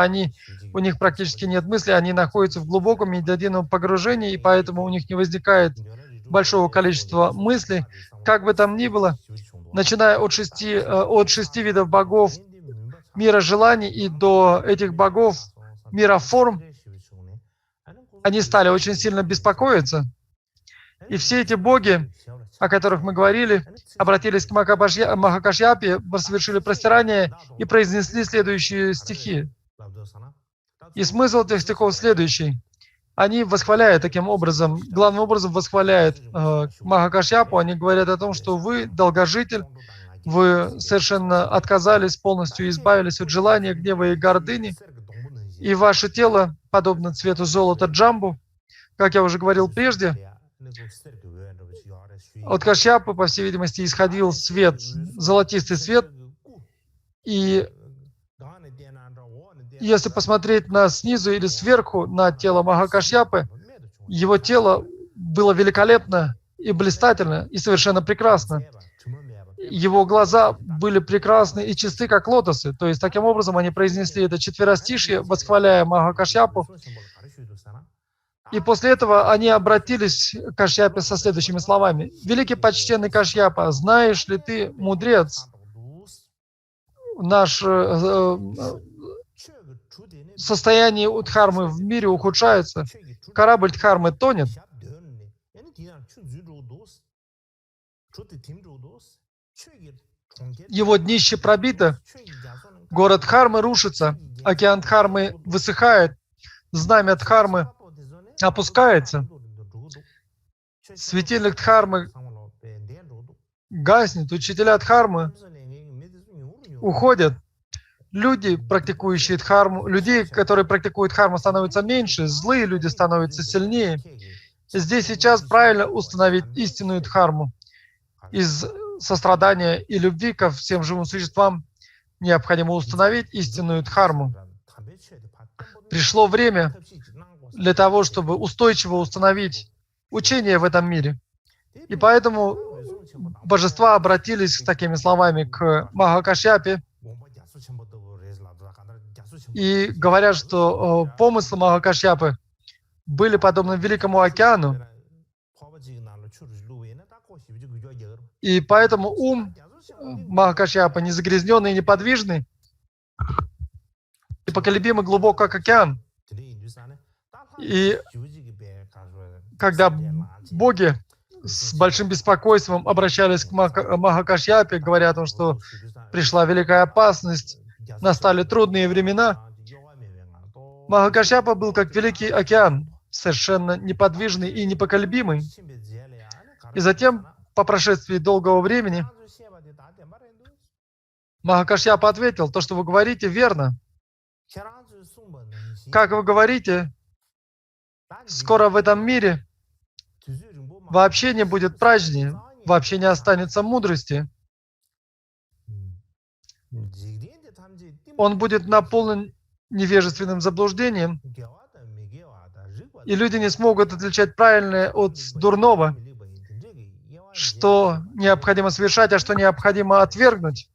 Speaker 2: у них практически нет мысли, они находятся в глубоком медитативном погружении, и поэтому у них не возникает большого количества мыслей. Как бы там ни было, начиная от 6 видов богов мира желаний и до этих богов мира форм, они стали очень сильно беспокоиться. И все эти боги, о которых мы говорили, обратились к Махакашьяпе, совершили простирание и произнесли следующие стихи. И смысл этих стихов следующий. Они восхваляют таким образом, главным образом восхваляют Махакашьяпу, они говорят о том, что вы долгожитель, вы совершенно отказались, полностью избавились от желания, гнева и гордыни, и ваше тело подобно цвету золота джамбу, как я уже говорил прежде. От Кашьяпы, по всей видимости, исходил свет, золотистый свет. И если посмотреть снизу или сверху на тело Махакашьяпы, его тело было великолепно и блистательно, и совершенно прекрасно. Его глаза были прекрасны и чисты, как лотосы. То есть, таким образом, они произнесли это четверостишье, восхваляя Махакашьяпу. И после этого они обратились к Кашьяпе со следующими словами. «Великий почтенный Кашьяпа, знаешь ли ты, мудрец, состояние у Дхармы в мире ухудшается, корабль Дхармы тонет, его днище пробито, город Дхармы рушится, океан Дхармы высыхает, знамя Дхармы опускается, светильник Дхармы гаснет, учителя Дхармы уходят. Люди, практикующие Дхарму, людей, которые практикуют Дхарму, становятся меньше, злые люди становятся сильнее. Здесь сейчас правильно установить истинную Дхарму. Из сострадания и любви ко всем живым существам необходимо установить истинную Дхарму. Пришло время для того, чтобы устойчиво установить учение в этом мире. И поэтому божества обратились с такими словами к Махакашьяпе и говорят, что помыслы Махакашьяпы были подобны Великому океану, и поэтому ум Махакашьяпа незагрязненный и неподвижный, непоколебимый глубок, как океан. И когда боги с большим беспокойством обращались к Махакашьяпе, говоря о том, что пришла великая опасность, настали трудные времена, Махакашьяпа был как великий океан, совершенно неподвижный и непоколебимый. И затем, по прошествии долгого времени, Махакашьяпа ответил: то, что вы говорите, верно. Как вы говорите, скоро в этом мире вообще не будет праздней, вообще не останется мудрости. Он будет наполнен невежественным заблуждением, и люди не смогут отличать правильное от дурного, что необходимо совершать, а что необходимо отвергнуть,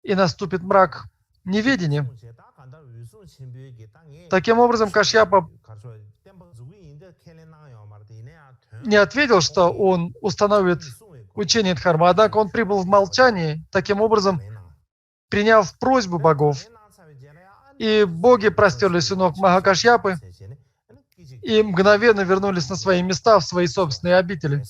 Speaker 2: и наступит мрак неведения. Таким образом, Кашьяпа не ответил, что он установит учение Дхармы, однако он прибыл в молчании, таким образом приняв просьбу богов. И боги простерлись у ног Махакашьяпы и мгновенно вернулись на свои места, в свои собственные обители.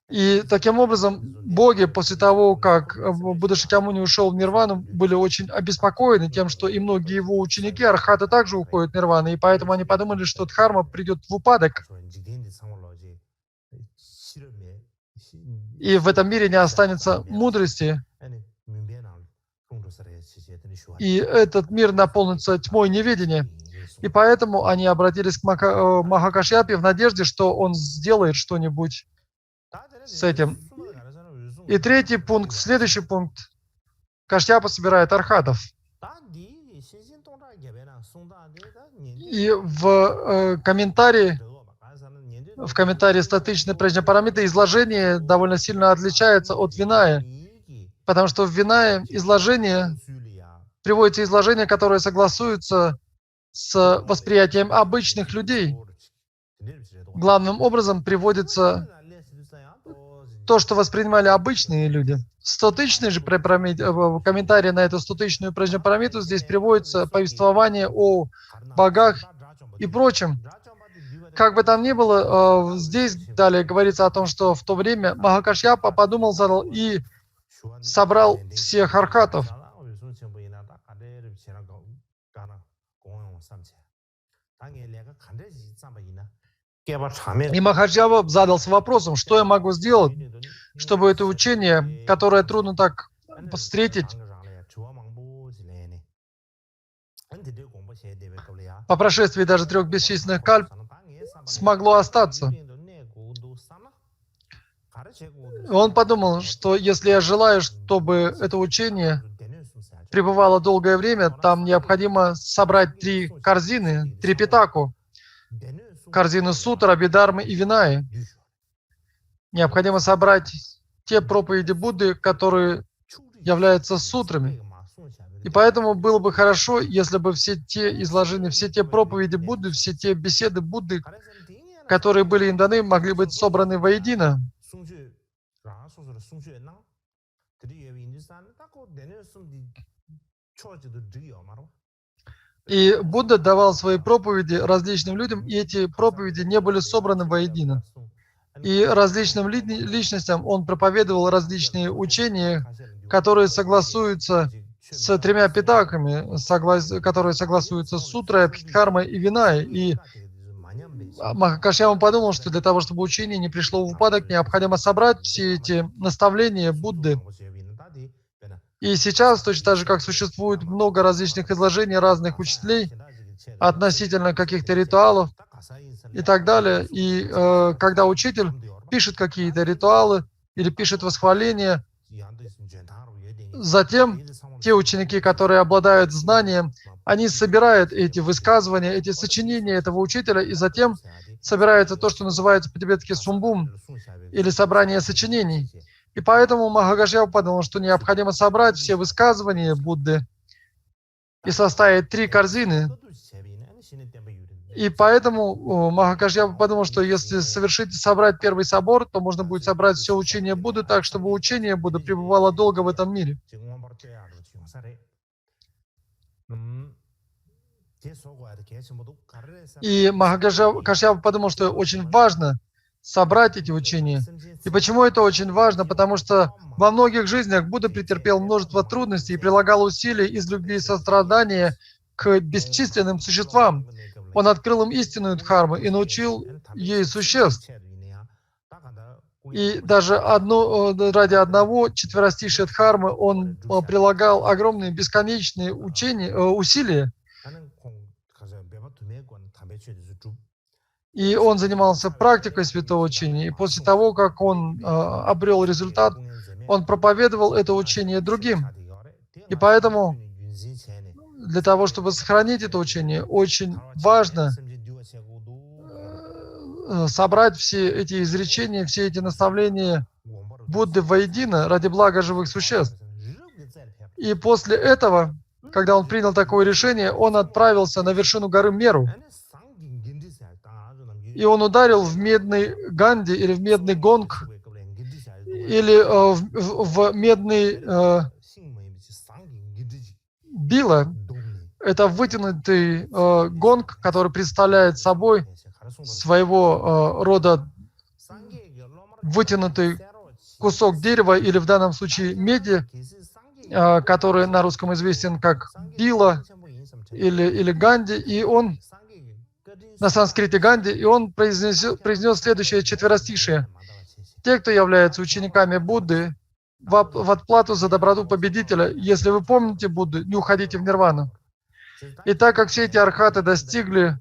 Speaker 2: И таким образом боги, после того, как Будда Шакьямуни ушел в нирвану, были очень обеспокоены тем, что и многие его ученики, архаты, также уходят в нирвану, и поэтому они подумали, что Дхарма придет в упадок, и в этом мире не останется мудрости, и этот мир наполнится тьмой неведения. И поэтому они обратились к Махакашьяпе в надежде, что он сделает что-нибудь с этим. И третий пункт, следующий пункт. Кашьяпа собирает архатов. И в комментарии статичной Праджняпарамиты изложение довольно сильно отличается от Виная, потому что в Винае приводится изложение, которое согласуется с восприятием обычных людей. Главным образом приводится то, что воспринимали обычные люди. В 100-тысячной же комментарии на эту 100-тысячную Праджняпарамиту здесь приводится повествование о богах и прочем. Как бы там ни было, здесь далее говорится о том, что в то время Махакашьяпа подумал и собрал всех архатов. И Махакашьяпа задался вопросом, что я могу сделать, чтобы это учение, которое трудно так встретить, по прошествии даже 3 бесчисленных кальп, смогло остаться. Он подумал, что если я желаю, чтобы это учение пребывало долгое время, там необходимо собрать 3 корзины, 3 питаку, корзины сутр, абхидхармы и винаи. Необходимо собрать те проповеди Будды, которые являются сутрами. И поэтому было бы хорошо, если бы все те изложения, все те проповеди Будды, все те беседы Будды, которые были им даны, могли быть собраны воедино. И Будда давал свои проповеди различным людям, и эти проповеди не были собраны воедино. И различным личностям он проповедовал различные учения, которые согласуются с тремя питаками, которые согласуются с сутрой, абхидхармой и виной. И Махакашьяма подумал, что для того, чтобы учение не пришло в упадок, необходимо собрать все эти наставления Будды. И сейчас, точно так же, как существует много различных изложений разных учителей относительно каких-то ритуалов и так далее, и когда учитель пишет какие-то ритуалы или пишет восхваления, затем те ученики, которые обладают знанием, они собирают эти высказывания, эти сочинения этого учителя, и затем собирается то, что называется по-тибетски сумбум, или собрание сочинений. И поэтому Махакашьяпа подумал, что необходимо собрать все высказывания Будды и составить 3 корзины. И поэтому Махакашьяпа подумал, что если собрать первый собор, то можно будет собрать все учение Будды так, чтобы учение Будды пребывало долго в этом мире. И Махакашьяпа подумал, что очень важно собрать эти учения. И почему это очень важно? Потому что во многих жизнях Будда претерпел множество трудностей и прилагал усилия из любви и сострадания к бесчисленным существам. Он открыл им истинную дхарму и научил ей существ. И даже ради одного четверостишия дхармы он прилагал огромные бесконечные усилия. И он занимался практикой святого учения. И после того, как он обрел результат, он проповедовал это учение другим. И поэтому для того, чтобы сохранить это учение, очень важно собрать все эти изречения, все эти наставления Будды воедино ради блага живых существ. И после этого, когда он принял такое решение, он отправился на вершину горы Меру. И он ударил в медный ганди или в медный гонг, или в медный била. Это вытянутый гонг, который представляет собой своего рода вытянутый кусок дерева, или в данном случае меди, который на русском известен как била или ганди, и он на санскрите ганди, и он произнес следующее четверостишее. Те, кто являются учениками Будды, в отплату за доброту победителя, если вы помните Будду, не уходите в нирвану. И так как все эти архаты достигли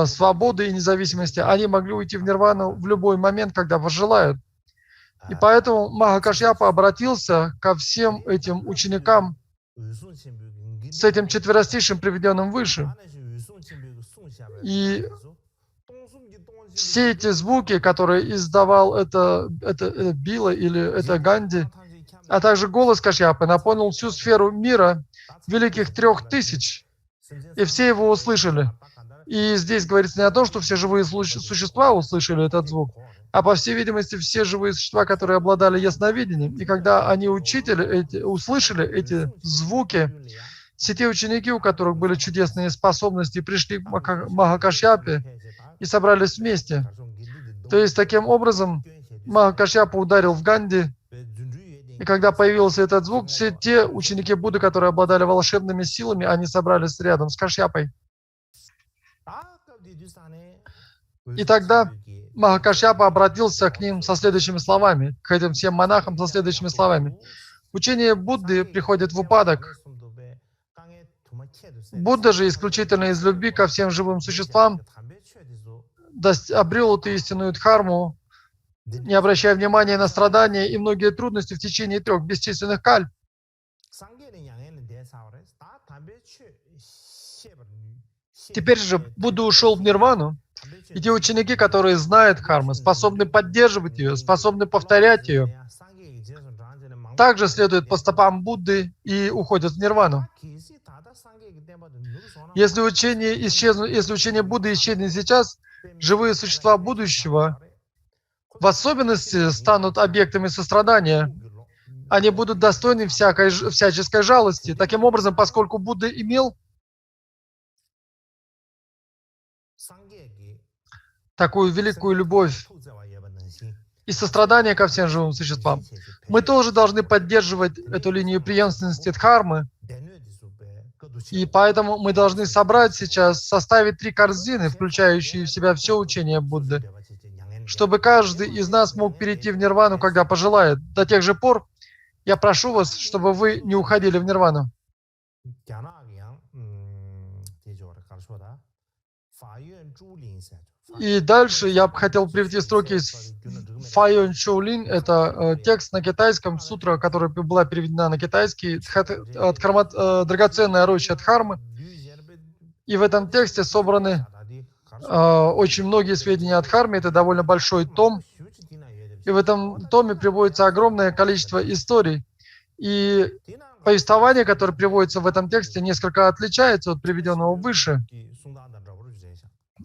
Speaker 2: свободы и независимости, они могли уйти в нирвану в любой момент, когда пожелают. И поэтому Махакашьяпа обратился ко всем этим ученикам с этим четверостишем, приведенным выше. И все эти звуки, которые издавал это Била или это Ганди, а также голос Кашьяпы наполнил всю сферу мира великих 3000, и все его услышали. И здесь говорится не о том, что все живые существа услышали этот звук, а по всей видимости все живые существа, которые обладали ясновидением. И когда они услышали эти звуки, все те ученики, у которых были чудесные способности, пришли к Махакашьяпе и собрались вместе. То есть таким образом Махакашьяпа ударил в Ганди, и когда появился этот звук, все те ученики Будды, которые обладали волшебными силами, они собрались рядом с Кашьяпой. И тогда Махакашьяпа обратился к ним со следующими словами, к этим всем монахам со следующими словами. Учение Будды приходит в упадок. Будда же исключительно из любви ко всем живым существам обрел эту истинную дхарму, не обращая внимания на страдания и многие трудности в течение 3 бесчисленных каль. Теперь же Будда ушел в нирвану, и те ученики, которые знают дхарму, способны поддерживать ее, способны повторять ее, также следуют по стопам Будды и уходят в нирвану. Если учение Будды исчезнет сейчас, живые существа будущего в особенности станут объектами сострадания. Они будут достойны всяческой жалости. Таким образом, поскольку Будда имел такую великую любовь и сострадание ко всем живым существам, мы тоже должны поддерживать эту линию преемственности Дхармы. И поэтому мы должны собрать сейчас, составить 3 корзины, включающие в себя все учение Будды, чтобы каждый из нас мог перейти в нирвану, когда пожелает. До тех же пор я прошу вас, чтобы вы не уходили в нирвану. И дальше я бы хотел привести строки из Файон Чоулин. Это текст на китайском, сутра, которая была переведена на китайский, драгоценная роща Дхармы. И в этом тексте собраны очень многие сведения о Дхарме. Это довольно большой том. И в этом томе приводится огромное количество историй. И повествование, которое приводится в этом тексте, несколько отличается от приведенного выше.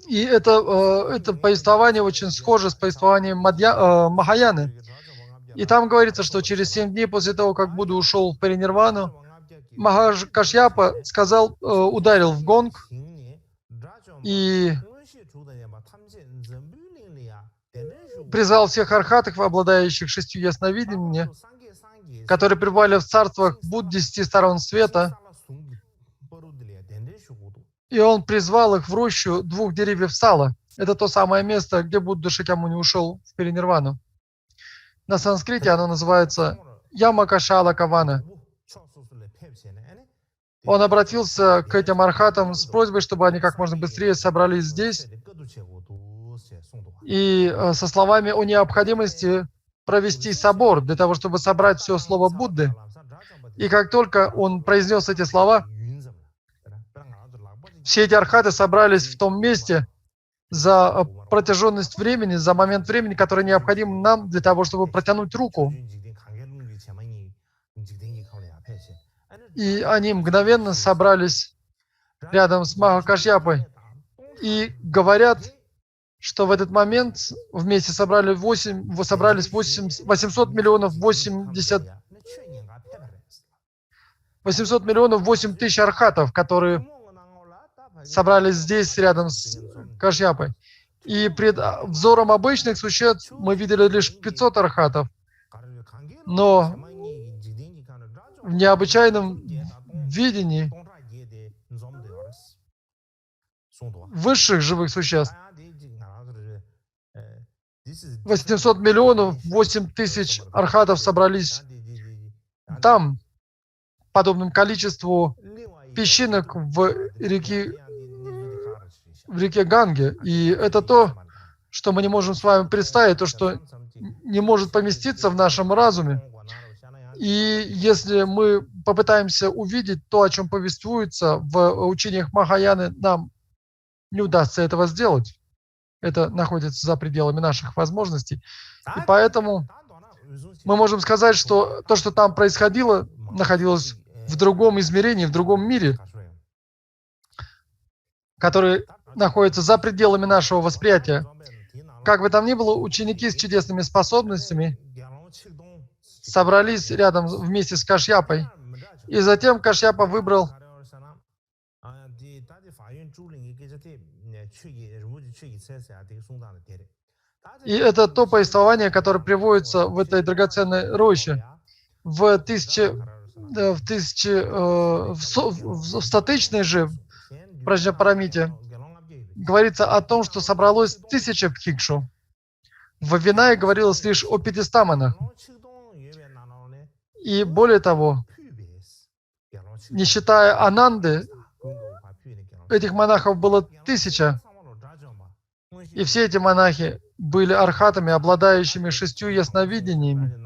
Speaker 2: И это повествование очень схоже с повествованием Махаяны. И там говорится, что через 7 дней после того, как Будда ушел в паринирвану, Махарадж Кашьяпа ударил в гонг и призвал всех архатов, обладающих 6 ясновидениями, которые пребывали в царствах Будд 10 сторон света, и он призвал их в рощу 2 деревьев сала. Это то самое место, где Будда Шакьямуни ушел в перинирвану. На санскрите оно называется Ямакашала Кавана. Он обратился к этим архатам с просьбой, чтобы они как можно быстрее собрались здесь, и со словами о необходимости провести собор для того, чтобы собрать все слово Будды. И как только он произнес эти слова, все эти архаты собрались в том месте за протяженность времени, за момент времени, который необходим нам для того, чтобы протянуть руку. И они мгновенно собрались рядом с Махакашьяпой и говорят, что в этот момент вместе собрались 800 миллионов 8 тысяч архатов, которые собрались здесь рядом с Кашьяпой. И пред взором обычных существ мы видели лишь 500 архатов. Но в необычайном видении высших живых существ 800 миллионов 8 тысяч архатов собрались там, подобным количеству песчинок в реке Ганге. И это то, что мы не можем с вами представить, то, что не может поместиться в нашем разуме. И если мы попытаемся увидеть то, о чем повествуется в учениях Махаяны, нам не удастся этого сделать. Это находится за пределами наших возможностей. И поэтому мы можем сказать, что то, что там происходило, находилось в другом измерении, в другом мире, который находится за пределами нашего восприятия. Как бы там ни было, ученики с чудесными способностями собрались рядом вместе с Кашьяпой. И затем Кашьяпа выбрал И это то повествование, которое приводится в этой драгоценной роще. В статичной же Праджапарамите говорится о том, что собралось 1000 бхикшу. В Винае говорилось лишь о 500 монах. И более того, не считая Ананды, этих монахов было 1000. И все эти монахи были архатами, обладающими 6 ясновидениями.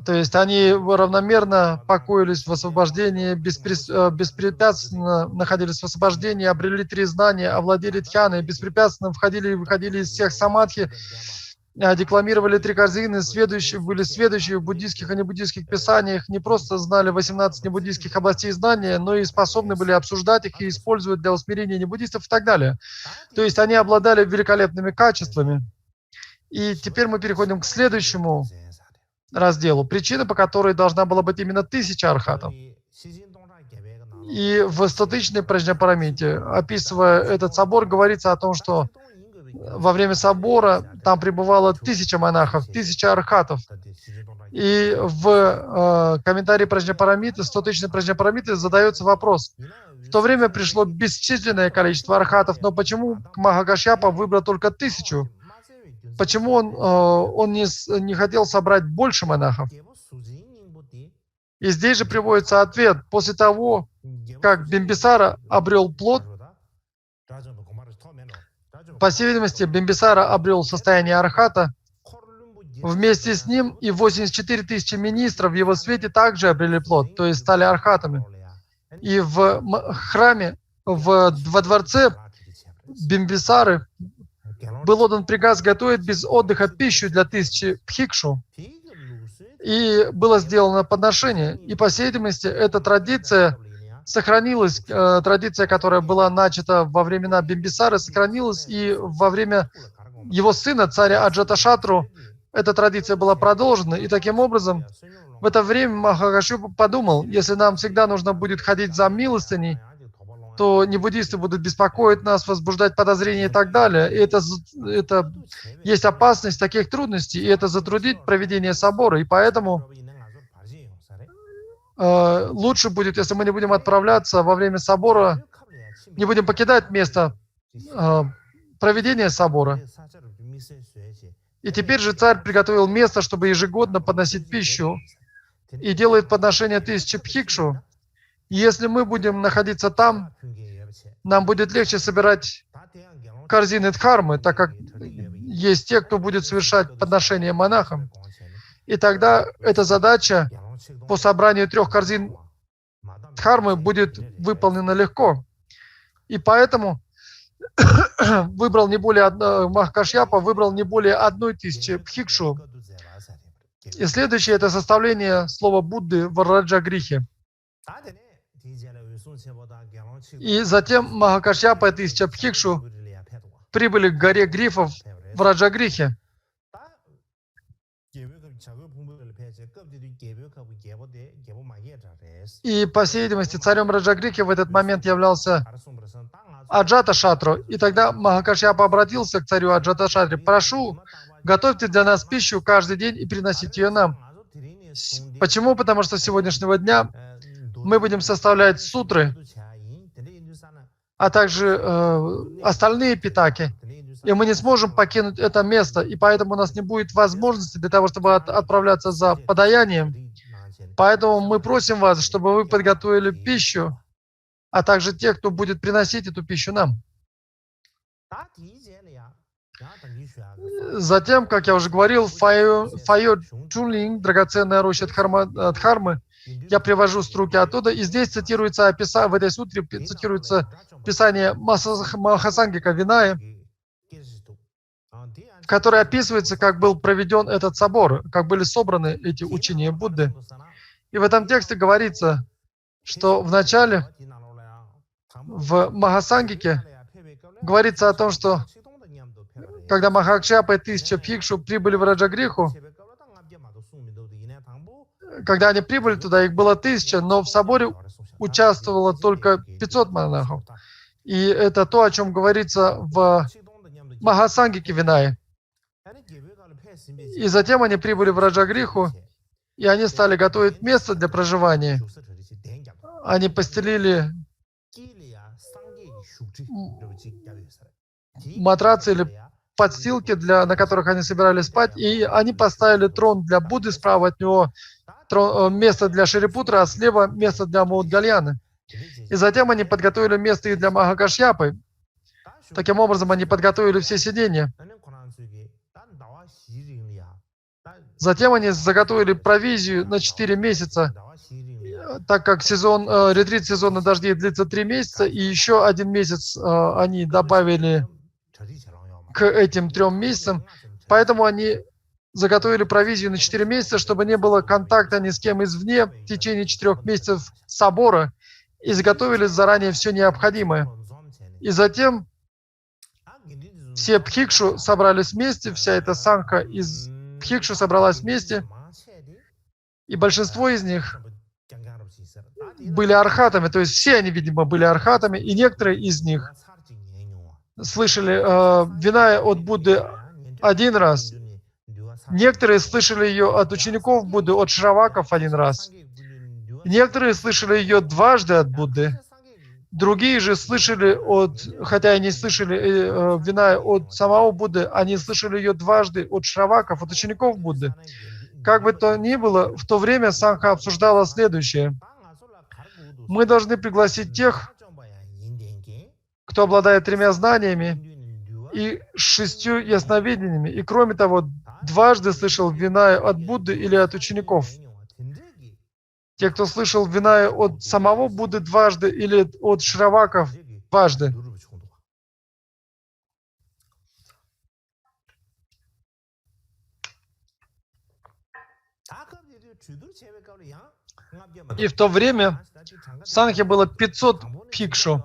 Speaker 2: То есть они равномерно покоились в освобождении, беспрепятственно находились в освобождении, обрели 3 знания, овладели дхьяной, беспрепятственно входили и выходили из всех самадхи, декламировали 3 корзины, были сведущие в буддийских и небуддийских писаниях, не просто знали 18 небуддийских областей знания, но и способны были обсуждать их и использовать для усмирения небуддистов и так далее. То есть они обладали великолепными качествами. И теперь мы переходим к следующему разделу. Причина, по которой должна была быть именно 1000 архатов. И в 100-тысячной Праджнапарамите, описывая этот собор, говорится о том, что во время собора там пребывало 1000 монахов, 1000 архатов. И в комментарии Праджнапарамиты, 100-тысячной Праджнапарамиты задается вопрос. В то время пришло бесчисленное количество архатов, но почему Махакашьяпа выбрал только 1000? Почему он не хотел собрать больше монахов? И здесь же приводится ответ. После того, как Бимбисара обрел плод, по всей видимости, Бимбисара обрел состояние архата, вместе с ним и 84 тысячи министров в его свете также обрели плод, то есть стали архатами. И в храме, во дворце Бимбисары был отдан приказ готовить без отдыха пищу для 1000 пхикшу. И было сделано подношение. И, по всей видимости, эта традиция сохранилась, традиция, которая была начата во времена Бимбисары, сохранилась, и во время его сына, царя Аджаташатру, эта традиция была продолжена. И таким образом, в это время Махакашьяпа подумал, если нам всегда нужно будет ходить за милостыней, то не буддисты будут беспокоить нас, возбуждать подозрения и так далее. И это есть опасность таких трудностей, и это затруднит проведение собора. И поэтому лучше будет, если мы не будем отправляться во время собора, не будем покидать место проведения собора. И теперь же царь приготовил место, чтобы ежегодно подносить пищу, и делает подношение 1000 пхикшу. Если мы будем находиться там, нам будет легче собирать корзины дхармы, так как есть те, кто будет совершать подношение монахам. И тогда эта задача по собранию 3 корзин дхармы будет выполнена легко. И поэтому Махакашьяпа выбрал не более 1000 пхикшу. И следующее — это составление слова Будды в Раджагрихе. И затем Махакашьяпа и 1000 пхикшу прибыли к горе Грифов в Раджагрихе. И, по всей видимости, царем Раджагрихи в этот момент являлся Аджаташатру. И тогда Махакашьяпа обратился к царю Аджаташатре: «Прошу, готовьте для нас пищу каждый день и приносите ее нам». Почему? Потому что с сегодняшнего дня мы будем составлять сутры, а также остальные питаки, и мы не сможем покинуть это место, и поэтому у нас не будет возможности для того, чтобы отправляться за подаянием. Поэтому мы просим вас, чтобы вы подготовили пищу, а также тех, кто будет приносить эту пищу нам. Затем, как я уже говорил, Файо Чунлинг, драгоценная роща Дхармы, я привожу строки оттуда, и здесь цитируется в этой сутре цитируется писание Махасангика Виная, в которой описывается, как был проведен этот собор, как были собраны эти учения Будды. И в этом тексте говорится, что в начале, в Махасангике, говорится о том, что когда Махакашьяпа и 1000 пхикшу прибыли в Раджагриху, когда они прибыли туда, их было 1000, но в соборе участвовало только 500 монахов. И это то, о чем говорится в Махасангике Винае. И затем они прибыли в Раджагриху, и они стали готовить место для проживания. Они постелили матрацы или подстилки, на которых они собирались спать, и они поставили трон для Будды, справа от него место для Шарипутра, а слева место для Маудгальяны. И затем они подготовили место и для Махакашьяпы. Таким образом, они подготовили все сиденья. Затем они заготовили провизию на 4 месяца, так как ретрит сезона дождей длится 3 месяца, и еще 1 месяц они добавили к этим 3 месяцам. Поэтому они заготовили провизию на 4 месяца, чтобы не было контакта ни с кем извне в течение 4 месяцев собора, и заготовили заранее все необходимое. И затем все Пхикшу собрались вместе, вся эта сангха из Пхикшу собралась вместе, и большинство из них были архатами, то есть все они, видимо, были архатами, и некоторые из них слышали вина от Будды один раз, некоторые слышали ее от учеников Будды, от Шраваков один раз, некоторые слышали ее дважды от Будды, другие же слышали хотя и не слышали вина от самого Будды, они слышали ее дважды от Шраваков, от учеников Будды. Как бы то ни было, в то время Сангха обсуждала следующее. Мы должны пригласить тех, кто обладает 3 знаниями и 6 ясновидениями, и кроме того, дважды слышал вина от Будды или от учеников. Те, кто слышал вина от самого Будды дважды или от Шраваков дважды. И в то время в Сангхе было 500 Пхикшу.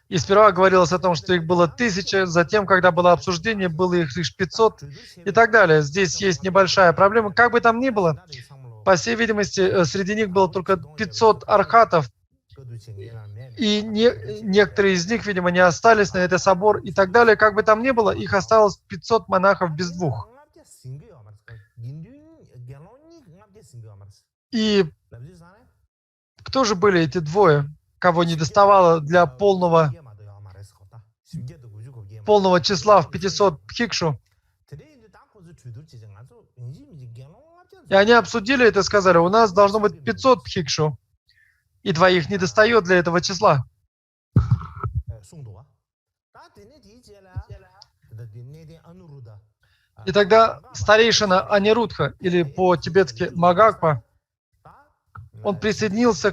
Speaker 2: И сперва говорилось о том, что их было 1000, затем, когда было обсуждение, было их лишь 500 и так далее. Здесь есть небольшая проблема. Как бы там ни было, по всей видимости, среди них было только 500 архатов, и некоторые из них, видимо, не остались на этот собор и так далее. Как бы там ни было, их осталось 500 монахов без 2. И кто же были эти двое, кого не доставало для полного числа в 500 Пхикшу? И они обсудили это и сказали, у нас должно быть 500 Пхикшу, и 2 не достает для этого числа. И тогда старейшина Анирудха, или по-тибетски Магакпа, он присоединился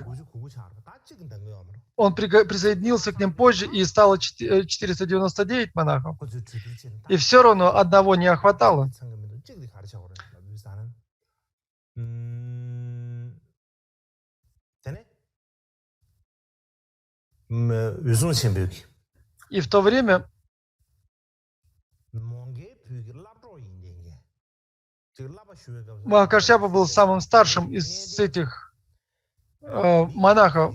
Speaker 2: к ним позже, и стало 499 монахов. И все равно одного не хватало. И в то время Махакашьяпа был самым старшим из этих монахов.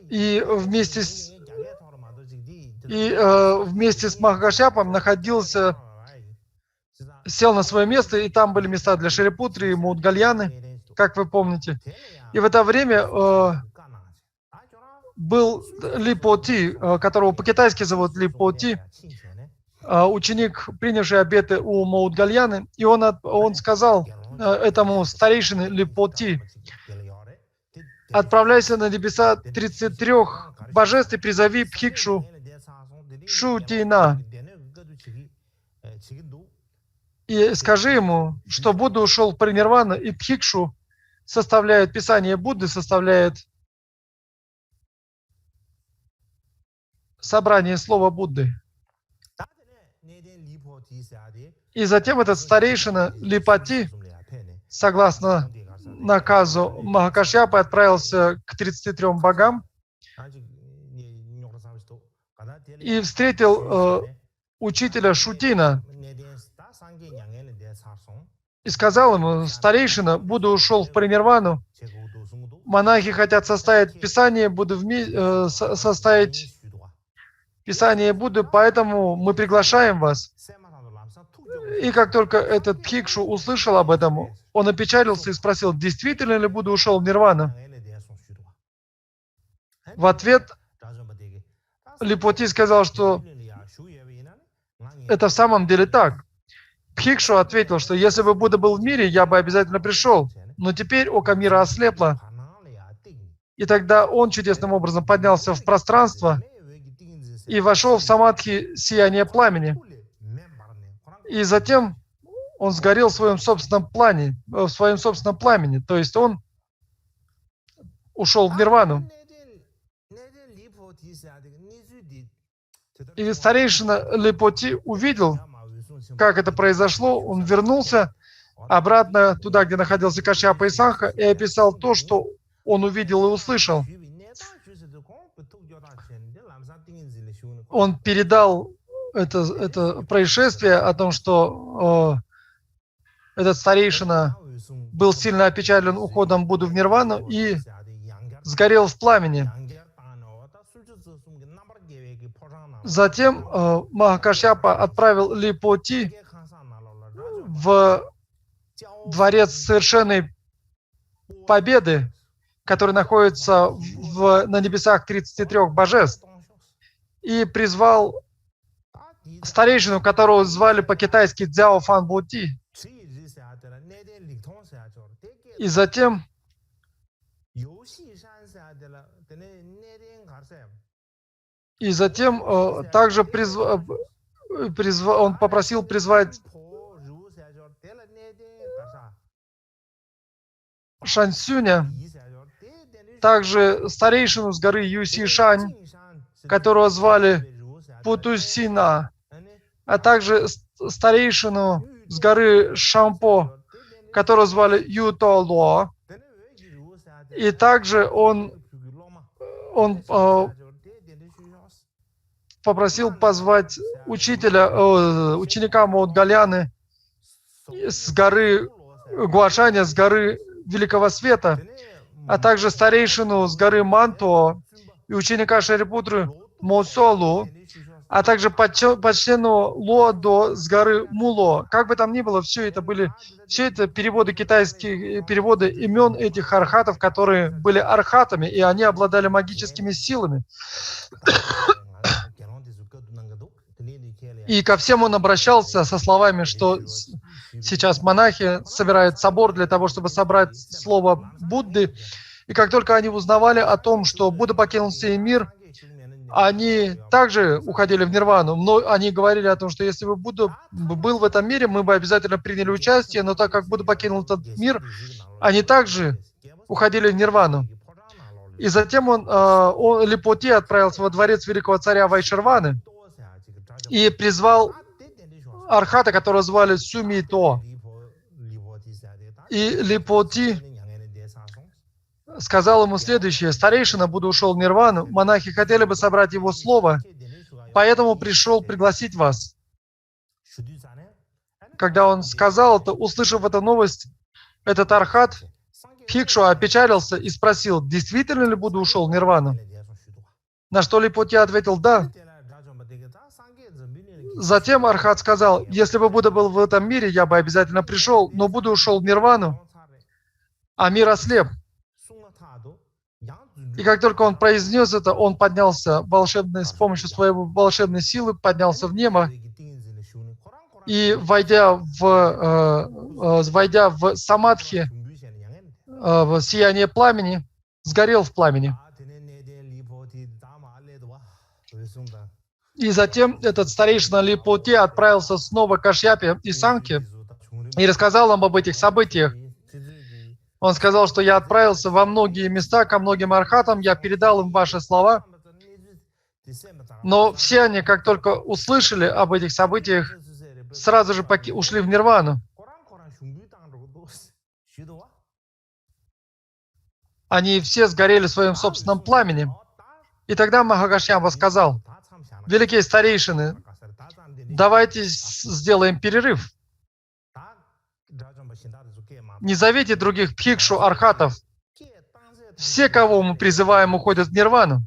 Speaker 2: И вместе с Махакашьяпом сел на свое место, и там были места для Шарипутры и Маудгальяны, как вы помните. И в это время был Ли По-Ти, которого по-китайски зовут Ли По-Ти, ученик, принявший обеты у Маудгальяны, и он сказал этому старейшине Ли По-Ти: «Отправляйся на небеса 33 божеств и призови Пхикшу Шутина. И скажи ему, что Будда ушел в паринирвану, и Пхикшу составляет Писание Будды, составляет собрание слова Будды». И затем этот старейшина Липати, согласно наказу Махакашьяпы, отправился к 33 богам и встретил учителя Шутина и сказал ему: «Старейшина, Будда ушел в паринирвану, монахи хотят составить Писание Будды, поэтому мы приглашаем вас». И как только этот Пхикшу услышал об этом, он опечалился и спросил: «Действительно ли Будда ушел в нирвану?» В ответ Липоти сказал, что это в самом деле так. Пхикшу ответил, что если бы Будда был в мире, я бы обязательно пришел, но теперь око мира ослепло. И тогда он чудесным образом поднялся в пространство и вошел в самадхи сияние пламени. И затем он сгорел в своем собственном пламени, то есть он ушел в нирвану. И старейшина Липоти увидел, как это произошло. Он вернулся обратно туда, где находился Кашьяпа и Сангха, и описал то, что он увидел и услышал. Он передал это происшествие о том, что этот старейшина был сильно опечален уходом Будды в нирвану и сгорел в пламени. Затем Махакашьяпа отправил Липоти в дворец совершенной победы, который находится на небесах 33 божеств, и призвал старейшину, которого звали по-китайски Цзяо Фан Бути. И затем также он попросил призвать Шансюня, также старейшину с горы Юсишань, которого звали Путусина, а также старейшину с горы Шампо, которого звали Ютоло. И также он попросил позвать ученика Маудгаляны с горы Гуашаня, с горы Великого Света, а также старейшину с горы Мантуо и ученика Шарипутры Мосолу, а также почтенного Лодо с горы Муло. Как бы там ни было, все это переводы китайские, переводы имен этих архатов, которые были архатами, и они обладали магическими силами. И ко всем он обращался со словами, что сейчас монахи собирают собор для того, чтобы собрать слово Будды. И как только они узнавали о том, что Будда покинул сей мир, они также уходили в нирвану. Но они говорили о том, что если бы Будда был в этом мире, мы бы обязательно приняли участие, но так как Будда покинул этот мир, они также уходили в нирвану. И затем Липоти отправился во дворец великого царя Вайшарваны и призвал архата, которого звали Сумито. И Липоти сказал ему следующее: старейшина Будда ушел в нирвану, монахи хотели бы собрать его слово, поэтому пришел пригласить вас. Когда он сказал это, услышав эту новость, этот архат Бхикшу опечалился и спросил, действительно ли Будда ушел в нирвану? На что Липоти ответил «да». Затем архат сказал, если бы Будда был в этом мире, я бы обязательно пришел, но Будда ушел в нирвану, а мир ослеп. И как только он произнес это, он поднялся с помощью своей волшебной силы, поднялся в небо, и войдя в самадхи, в сияние пламени, сгорел в пламени. И затем этот старейшина Липоти отправился снова к Кашьяпе и Санке и рассказал им об этих событиях. Он сказал, что я отправился во многие места, ко многим архатам, я передал им ваши слова, но все они, как только услышали об этих событиях, сразу же ушли в нирвану. Они все сгорели в своем собственном пламени. И тогда Махакашьяпа сказал, великие старейшины, давайте сделаем перерыв. Не зовите других бхикшу, архатов. Все, кого мы призываем, уходят в нирвану.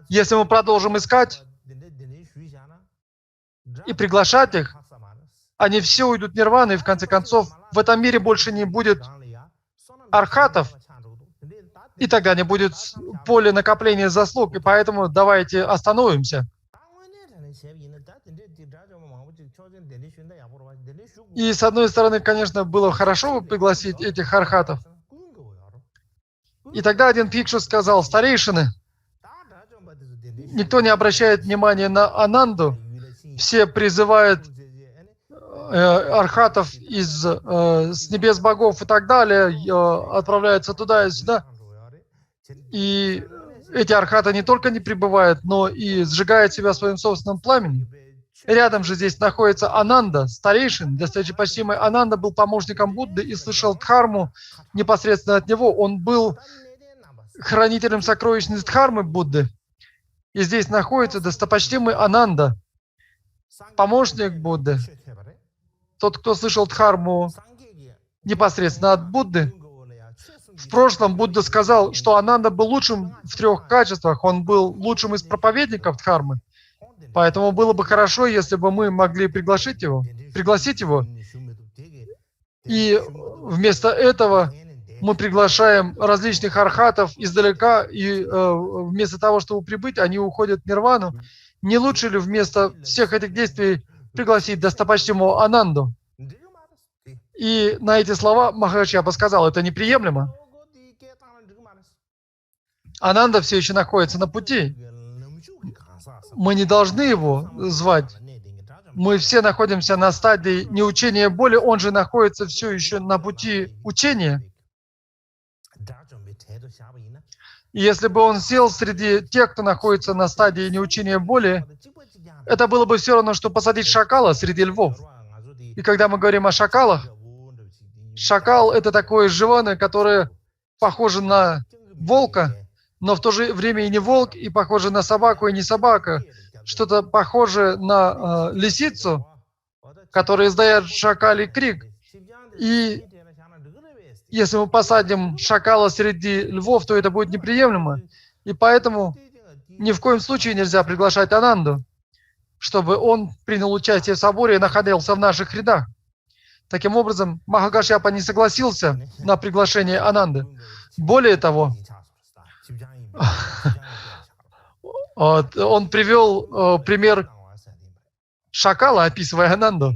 Speaker 2: Если мы продолжим искать и приглашать их, они все уйдут в нирвану, и в конце концов в этом мире больше не будет архатов, и тогда не будет поля накопления заслуг, и поэтому давайте остановимся. И с одной стороны, конечно, было хорошо пригласить этих архатов. И тогда один бхикшу сказал, старейшины, никто не обращает внимания на Ананду, все призывают архатов с небес богов и так далее, отправляются туда и сюда. И эти архаты не только не пребывают, но и сжигают себя своим собственным пламенем. Рядом же здесь находится Ананда, старейшин. Достопочтимый Ананда был помощником Будды и слышал дхарму непосредственно от него. Он был хранителем сокровищниц дхармы Будды. И здесь находится достопочтимый Ананда, помощник Будды, тот, кто слышал Дхарму непосредственно от Будды. В прошлом Будда сказал, что Ананда был лучшим в 3 качествах. Он был лучшим из проповедников Дхармы. Поэтому было бы хорошо, если бы мы могли пригласить его. И вместо этого мы приглашаем различных архатов издалека, и вместо того, чтобы прибыть, они уходят в нирвану. Не лучше ли вместо всех этих действий пригласить достопочтимого Ананду? И на эти слова Махараджапа сказал, это неприемлемо. Ананда все еще находится на пути. Мы не должны его звать. Мы все находимся на стадии неучения боли, он же находится все еще на пути учения. И если бы он сел среди тех, кто находится на стадии неучения боли, это было бы все равно, что посадить шакала среди львов. И когда мы говорим о шакалах, шакал — это такое животное, которое похоже на волка, но в то же время и не волк, и похоже на собаку, и не собака. Что-то похожее на лисицу, которая издает шакалий крик. И если мы посадим шакала среди львов, то это будет неприемлемо. И поэтому ни в коем случае нельзя приглашать Ананду, чтобы он принял участие в соборе и находился в наших рядах. Таким образом, Махакашьяпа не согласился на приглашение Ананды. Более того, он привел пример шакала, описывая Ананду.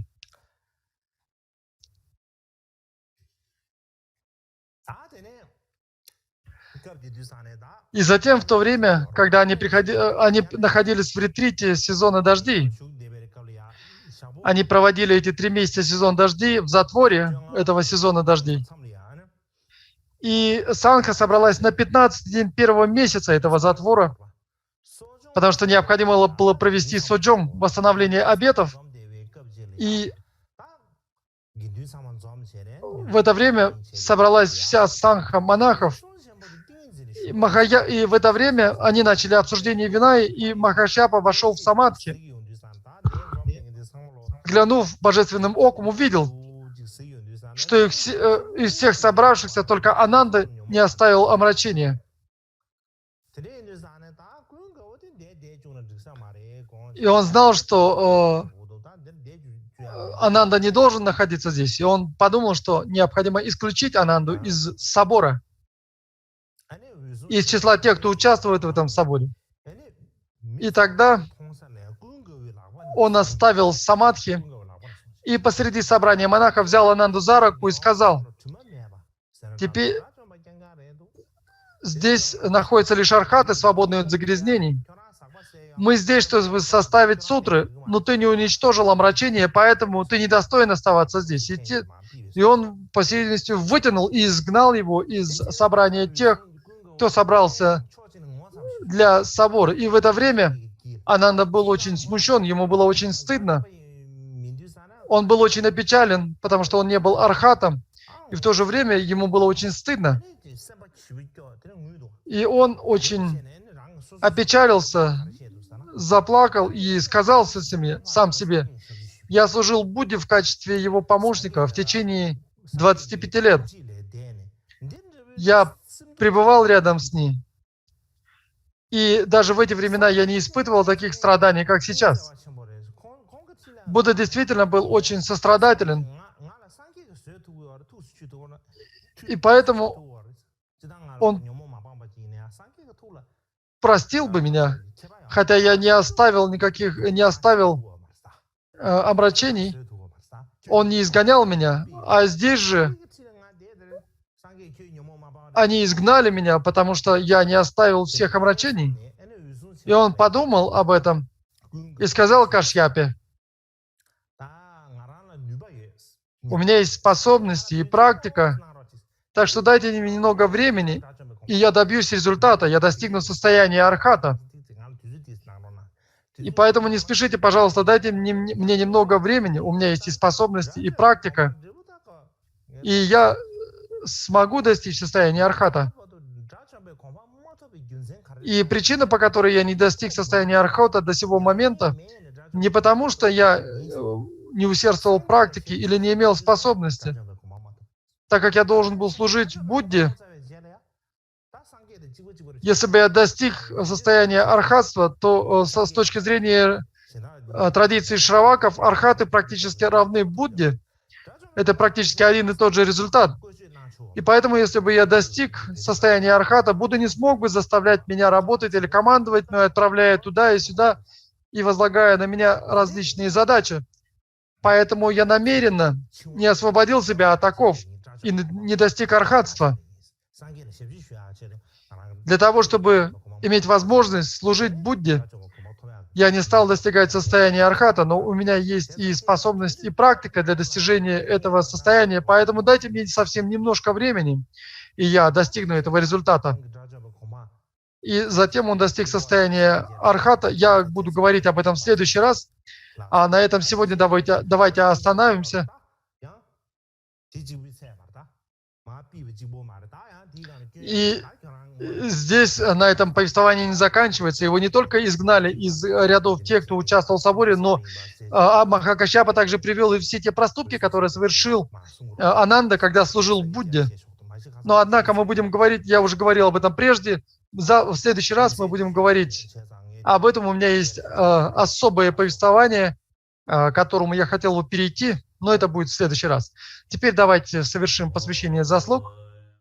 Speaker 2: И затем, в то время, когда они находились в ретрите сезона дождей, они проводили эти 3 месяца сезон дождей в затворе этого сезона дождей. И Сангха собралась на 15-й день 1-го месяца этого затвора, потому что необходимо было провести соджом, восстановление обетов. И в это время собралась вся Сангха монахов. И в это время они начали обсуждение вина, и Махакашьяпа вошел в самадхи. Глянув божественным оком, увидел, что из всех собравшихся только Ананда не оставил омрачения. И он знал, что Ананда не должен находиться здесь. И он подумал, что необходимо исключить Ананду из собора, из числа тех, кто участвует в этом соборе. И тогда он оставил самадхи и посреди собрания монахов взял Ананду за руку и сказал: «Теперь здесь находятся лишь архаты, свободные от загрязнений. Мы здесь, чтобы составить сутры, но ты не уничтожил омрачение, поэтому ты недостоин оставаться здесь». И он, по всей видимости, вытянул и изгнал его из собрания тех, кто собрался для собора. И в это время Ананда был очень смущен, ему было очень стыдно. Он был очень опечален, потому что он не был архатом, и в то же время ему было очень стыдно. И он очень опечалился, заплакал и сказал сам себе: «Я служил Будде в качестве его помощника в течение 25 лет. Я пребывал рядом с ней. И даже в эти времена я не испытывал таких страданий, как сейчас». Будда действительно был очень сострадателен. И поэтому он простил бы меня, хотя я не оставил омрачений. Он не изгонял меня. А здесь же они изгнали меня, потому что я не оставил всех омрачений. И он подумал об этом и сказал Кашьяпе: «У меня есть способности и практика, так что дайте мне немного времени, и я добьюсь результата, я достигну состояния архата. И поэтому не спешите, пожалуйста, дайте мне немного времени, у меня есть и способности, и практика, и я смогу достичь состояния архата». И причина, по которой я не достиг состояния архата до сего момента, не потому, что я не усердствовал в практике или не имел способности, так как я должен был служить Будде. Если бы я достиг состояния архатства, то с точки зрения традиции шраваков, архаты практически равны Будде. Это практически один и тот же результат. И поэтому, если бы я достиг состояния архата, Будда не смог бы заставлять меня работать или командовать, но отправляя туда и сюда и возлагая на меня различные задачи. Поэтому я намеренно не освободил себя от оков и не достиг архатства. Для того, чтобы иметь возможность служить Будде, я не стал достигать состояния архата, но у меня есть и способность, и практика для достижения этого состояния, поэтому дайте мне совсем немножко времени, и я достигну этого результата. И затем он достиг состояния архата. Я буду говорить об этом в следующий раз, а на этом сегодня давайте остановимся. И здесь на этом повествование не заканчивается. Его не только изгнали из рядов тех, кто участвовал в соборе, но Махакашьяпа также привел и все те проступки, которые совершил Ананда, когда служил Будде. Но однако мы будем говорить, я уже говорил об этом прежде, в следующий раз мы будем говорить об этом. У меня есть особое повествование, к которому я хотел бы перейти, но это будет в следующий раз. Теперь давайте совершим посвящение заслуг.